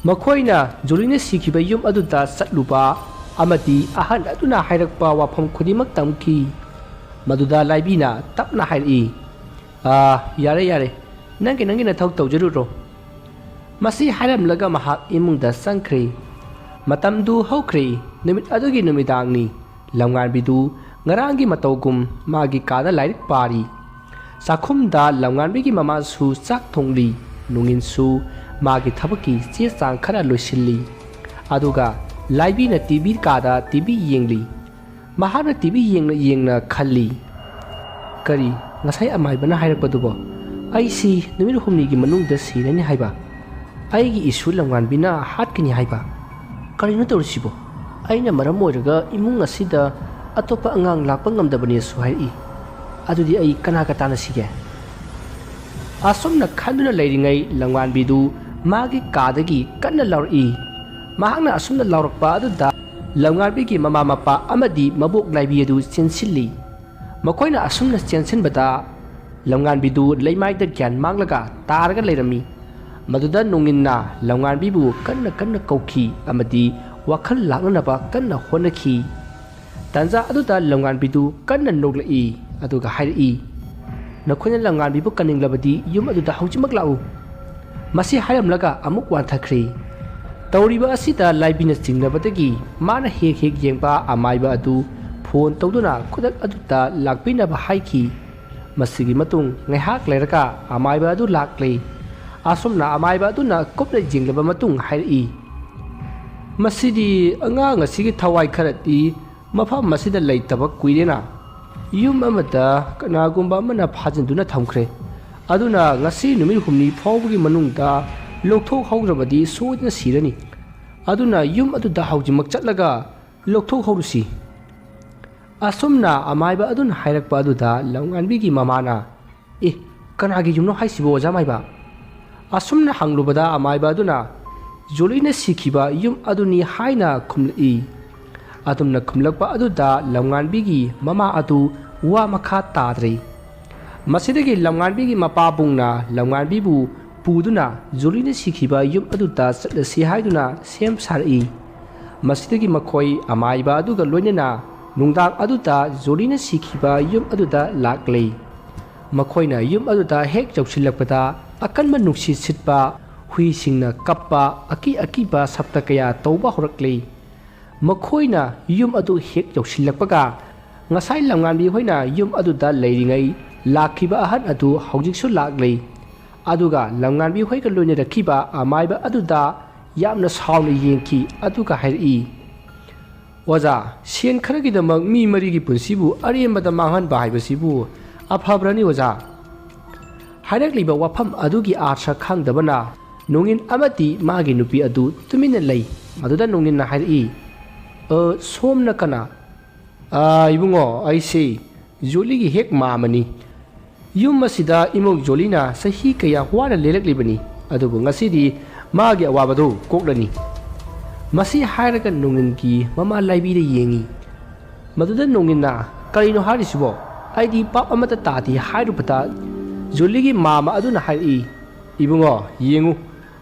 ꯃꯈꯣꯏꯅ ꯖꯨꯂꯤꯅ ꯁꯤꯈꯤꯕ ꯌꯨꯝ ꯑꯗꯨꯗ ꯆꯠꯂꯨꯕ ꯑꯃꯗꯤ ꯑꯍꯟ ꯑꯗꯨꯅ ꯍꯥꯏꯔꯛꯄ ꯋꯥꯐꯝ ꯈꯨꯗꯤꯡꯃꯛ ꯇꯝꯈꯤ ꯃꯗꯨꯗ ꯂꯥꯏꯕꯤꯅ ꯇꯞꯅ ꯍꯥꯏꯔꯛꯏ ꯌꯥꯔꯦ ꯌꯥꯔꯦ ꯅꯪꯒꯤ ꯅꯊꯧ ꯇꯧꯖꯔꯨꯔꯣ ꯃꯁꯤ ꯍꯥꯏꯔꯝꯂꯒ ꯃꯍꯥꯛ ꯏꯃꯨꯡꯗ ꯆꯪꯈ꯭ꯔꯦ ꯃꯇꯝꯗꯨ ꯍꯧꯈ꯭ꯔꯦ ꯅꯨꯃꯤꯠ ꯑꯗꯨꯒꯤ ꯅꯨꯃꯤꯗꯥꯡꯅꯤ ꯂꯝꯉꯥꯟꯕꯤꯗꯨ ꯉꯔꯥꯡꯒꯤ ꯃꯇꯧꯒꯨꯝ ꯃꯥꯒꯤ ꯀꯥꯗ ꯂꯥꯏꯔꯤꯛ ꯄꯥꯔꯤ ꯆꯥꯛꯈꯨꯝꯗ ꯂꯝꯉꯥꯟꯕꯤꯒꯤ ꯃꯃꯥꯁꯨ ꯆꯥꯛ ꯊꯣꯡꯂꯤ ꯅꯣꯡꯏꯟꯁꯨ ꯃꯥꯒꯤ ꯊꯕꯛꯀꯤ ꯆꯦ ꯆꯥꯡ ꯈꯔ ꯂꯣꯏꯁꯤꯜꯂꯤ ꯑꯗꯨꯒ ꯂꯥꯏꯕꯤꯅ ꯇꯤꯚꯤ ꯀꯥꯗ ꯇꯤꯚꯤ ꯌꯦꯡꯂꯤ ꯃꯍꯥꯛꯅ ꯇꯤꯚꯤ ꯌꯦꯡꯅ ꯈꯜꯂꯤ ꯀꯔꯤ ꯉꯁꯥꯏ ꯑꯃꯥꯏꯕꯅ ꯍꯥꯏꯔꯛꯄꯗꯨꯕꯣ ꯑꯩꯁꯤ ꯅꯨꯃꯤꯠ ꯍꯨꯝꯅꯤꯒꯤ ꯃꯅꯨꯡꯗ ꯁꯤꯔꯅꯤ ꯍꯥꯏꯕ ꯑꯩꯒꯤ ꯏꯁꯨ ꯂꯝꯉꯥꯟꯕꯤꯅ ꯍꯥꯠꯀꯅꯤ ꯍꯥꯏꯕ ꯀꯔꯤꯅꯣ ꯇꯧꯔꯤꯁꯤꯕꯣ ꯑꯩꯅ ꯃꯔꯝ ꯑꯣꯏꯔꯒ ꯏꯃꯨꯡ ꯑꯁꯤꯗ ꯑꯇꯣꯞꯄ ꯑꯉꯥꯡ ꯂꯥꯛꯄ ꯉꯝꯗꯕꯅꯦꯁꯨ ꯍꯥꯏꯔꯛꯏ ꯑꯗꯨꯗꯤ ꯑꯩ ꯀꯅꯥꯒ ꯇꯥꯟꯅꯁꯤꯒꯦ ꯑꯁꯨꯝꯅ ꯈꯟꯗꯨꯅ ꯂꯩꯔꯤꯉꯩ ꯂꯝꯉꯥꯟꯕꯤꯗꯨ ꯃꯥꯒꯤ ꯀꯥꯗꯒꯤ ꯀꯟꯅ ꯂꯥꯎꯔꯛꯏ ꯃꯍꯥꯛꯅ ꯑꯁꯨꯝꯅ ꯂꯥꯎꯔꯛꯄ ꯑꯗꯨꯗ ꯂꯝꯉꯥꯟꯕꯤꯒꯤ ꯃꯃꯥ ꯃꯄꯥ ꯑꯃꯗꯤ ꯃꯕꯣꯛ ꯂꯥꯏꯕꯤ ꯑꯗꯨ ꯆꯦꯟꯁꯤꯜꯂꯤ ꯃꯈꯣꯏꯅ ꯑꯁꯨꯝꯅ ꯆꯦꯟꯁꯤꯟꯕꯗ ꯂꯝꯉꯥꯟꯕꯤꯗꯨ ꯂꯩꯃꯥꯏꯗ ꯒ꯭ꯌꯥꯟ ꯃꯥꯡꯂꯒ ꯇꯥꯔꯒ ꯂꯩꯔꯝꯃꯤ ꯃꯗꯨꯗ ꯅꯣꯡꯏꯟꯅ ꯂꯝꯉꯥꯟꯕꯤꯕꯨ ꯀꯟꯅ ꯀꯟꯅ ꯀꯧꯈꯤ ꯑꯃꯗꯤ ꯋꯥꯈꯜ ꯂꯥꯛꯅꯅꯕ ꯀꯟꯅ ꯍꯣꯠꯅꯈꯤ ꯇꯥꯟꯖꯥ ꯑꯗꯨꯗ ꯂꯝꯉꯥꯟꯕꯤꯗꯨ ꯀꯟꯅ ꯅꯣꯛꯂꯛꯏ ꯑꯗꯨꯒ ꯍꯥꯏꯔꯛꯏ ꯅꯈꯣꯏꯅ ꯂꯝꯉꯥꯟꯕꯤꯕꯨ ꯀꯟꯅꯤꯡꯂꯕꯗꯤ ꯌꯨꯝ ꯑꯗꯨꯗ ꯍꯧꯖꯤꯛꯃꯛ ꯂꯥꯛꯎ ꯃꯁꯤ ꯍꯥꯏꯔꯝꯂꯒ ꯑꯃꯨꯛ ꯋꯥꯟꯊꯈ꯭ꯔꯦ ꯇꯧꯔꯤꯕ ꯑꯁꯤꯗ ꯂꯥꯏꯕꯤꯅ ꯆꯤꯡꯅꯕꯗꯒꯤ ꯃꯥꯅ ꯍꯦꯛ ꯍꯦꯛ ꯌꯦꯡꯕ ꯑꯃꯥꯏꯕ ꯑꯗꯨ ꯐꯣꯟ ꯇꯧꯗꯨꯅ ꯈꯨꯗꯛ ꯑꯗꯨꯗ ꯂꯥꯛꯄꯤꯅꯕ ꯍꯥꯏꯈꯤ ꯃꯁꯤꯒꯤ ꯃꯇꯨꯡ ꯉꯥꯏꯍꯥꯛ ꯂꯩꯔꯒ ꯑꯃꯥꯏꯕ ꯑꯗꯨ ꯂꯥꯛꯂꯦ ꯑꯁꯨꯝꯅ ꯑꯃꯥꯏꯕ ꯑꯗꯨꯅ ꯀꯨꯞꯅ ꯌꯦꯡꯂꯕ ꯃꯇꯨꯡ ꯍꯥꯏꯔꯛꯏ ꯃꯁꯤꯗꯤ ꯑꯉꯥꯡ ꯑꯁꯤꯒꯤ ꯊꯋꯥꯏ ꯈꯔꯗꯤ ꯃꯐꯝ ꯑꯁꯤꯗ ꯂꯩꯇꯕ ꯀꯨꯏꯔꯦꯅ ꯌꯨꯝ ꯑꯃꯗ ꯀꯅꯥꯒꯨꯝꯕ ꯑꯃꯅ ꯐꯥꯖꯤꯟꯗꯨꯅ ꯊꯝꯈ꯭ꯔꯦ ꯑꯗꯨꯅ ꯉꯁꯤ ꯅꯨꯃꯤꯠ ꯍꯨꯝꯅꯤ ꯐꯥꯎꯕꯒꯤ ꯃꯅꯨꯡꯗ ꯂꯧꯊꯣꯛꯍꯧꯗ꯭ꯔꯕꯗꯤ ꯁꯣꯏꯗꯅ ꯁꯤꯔꯅꯤ ꯑꯗꯨꯅ ꯌꯨꯝ ꯑꯗꯨꯗ ꯍꯧꯖꯤꯛꯃꯛ ꯆꯠꯂꯒ ꯂꯧꯊꯣꯛꯍꯧꯔꯨꯁꯤ asumna amaiba adun hairakpa aduda lamnganbigi mamana e kanagi yumno haisibo jamaiba asumna hanglubada amaiba aduna jolina sikhiba yum aduni haina khumli adumna khumlakpa aduda lamnganbigi mama adu wa makha tadri masidagi lamnganbigi mapabungna lamnganbibu puduna jolina sikhiba yum aduda chatlasi haiduna sem sari masidagi makhoi amaiba aduga loinena nungdang aduda jolina sikhiba yum aduda laklei makhoina yum aduda hek jausilakpada akanma nungsi sitpa hui singna kappa akiba sapta kaya tauba horaklei makhoina yum adu hek jausilakpaga ngasai lamnganbi hoina yum aduda leiringai lakhiba ahan adu haujiksu laklei aduga lamnganbi hoiga loine rakhiba amaiba aduda yamna sauna yengki aduga hairi oza sen kharagidamag mi marigi punsibu ariyamada manghan bahaibasibu afhabrani oza harakliba wafam adugi arsha khangdabana nongin amati magi nupi adu tumina lei aduda nongin na hairi somna kana ibungo aise joligi hek mamani yum masida imok jolina sahi kaya hwara lelaklibani adubu ngasidi magi awabadu koklani masi hairaga nongin mama laibi de yengi maduda nongin na karino harisibo aidi pap amata tati hairupata joligi mama aduna hairi ibungo yengu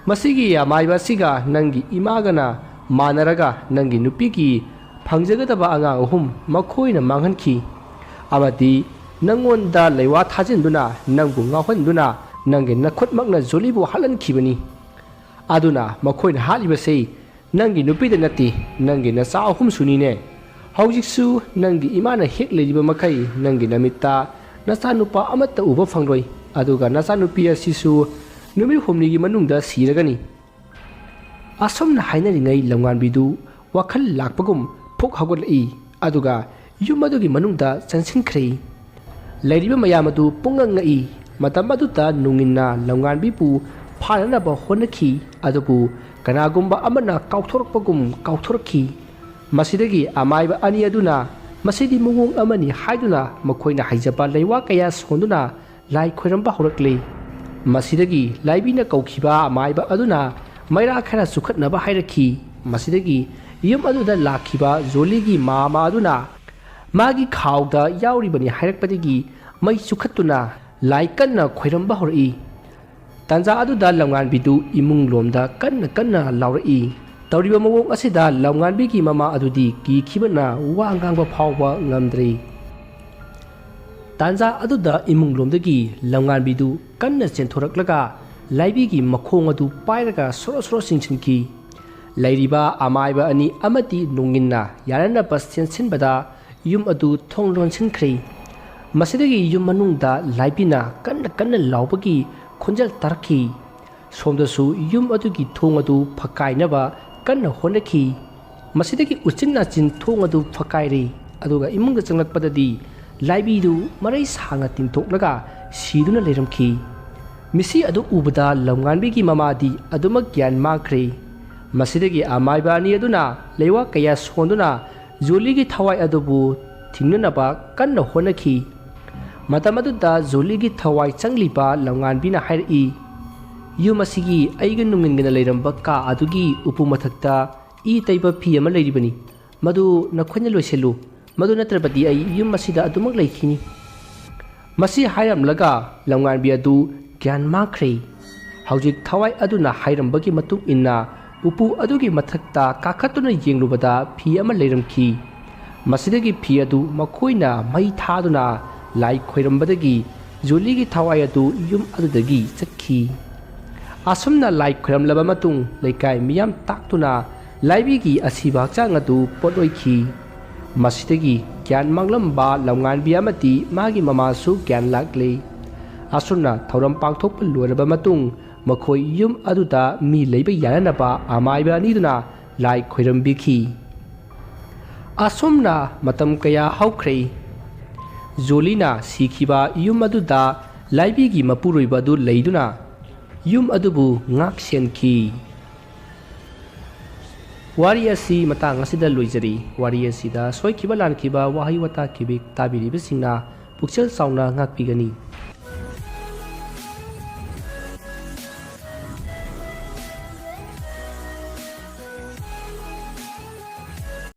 masigi amaiba siga nangi imagana manaraga nangi nupiki phangjagadaba anga ohum makhoina manghanki amati nangonda leiwa thajinduna nangbu ngawhanduna nangi nakhotmakna jolibu halankhibani aduna makhoina halibase nangi nupida nati nangi na sa ahum sunine haujiksu nangi imana hek leiba makai nangi namita nasa nupa amata uba fangroi aduga nasa nupi asisu numi humnigi manungda siragani asomna hainaringai lamnganbidu wakhal lakpagum phok hagolai aduga yumadugi manungda chansinkhre leiriba mayamadu pungangai matamaduta nungina lamnganbipu phananaba honaki adubu kanagumba amana kauthorokki masidagi amaiba ani aduna masidi mungong amani haiduna makhoina haijapa leiwa kaya sonduna lai khoiramba horakle masidagi laibina kaukhiba amaiba aduna maira khara sukhatnaba hairakhi masidagi yum aduda lakhiba joligi mama aduna magi khawda yauribani hairakpadagi mai sukhatuna lai kanna khoiramba horai tanja aduda lamnganbidu imung lomda kanna laurai tawriba mawong asida lamnganbigi mama adudi ki khibana wa angangba phawba ngamdri tanja aduda imung lomdagi lamnganbidu kanna chenthораklaga laibigi makhong adu pairaga soro singchinki lairiba amaiba ani amati nunginna yarana pasien sinbada yum adu thonglon sinkhri masidagi yum manungda laibina kanna laubagi khonjal tarki somdasu yum adugi thong adu phakainaba kanna honaki masidagi uchinna chin thong adu phakairi aduga imungda changlakpadadi laibidu marai sanga timthoklaga siduna leiramki misi adu ubada lamnganbigi mamadi aduma gyan makre masidagi amaiba ani aduna leiwa kaya sonduna joligi thawai adubu thingnaba kanna honaki matamaduda joligi thawai changliba lamnganbina hairi yumasigi aiga nungingena leiramba ka adugi upumathakta I taiba phi ama leiribani madu nakhonya loiselu madu natrapati ai yumasida adumak leikhini masi hairamlaga lamnganbi adu gyan makhre haujik thawai aduna hairambagi matung inna upu adugi mathakta kakhatuna yenglubada phi ama leiramki masidagi phi adu makhoina mai thaduna lai khoirambadagi joligi thawai adu yum adudagi chakhi asumna lai khoiramlaba matung leikai miyam taktuna laibigi asiba chang adu potoikhi masidagi gyan manglamba lamnganbi amati magi mamasu gyan lakle asumna thoram pangthok loraba matung makhoi yum aduda mi leiba yanaba amaiba aniduna lai khoirambikhi asumna matam kaya haukhre jolina sikhiba yum aduda laibigi mapuroiba du leiduna yum adubu ngak senki wari asi matang asida loijari wari asida soikiba lankiba wahai wata kibik tabiribisingna pukchel sauna ngakpigani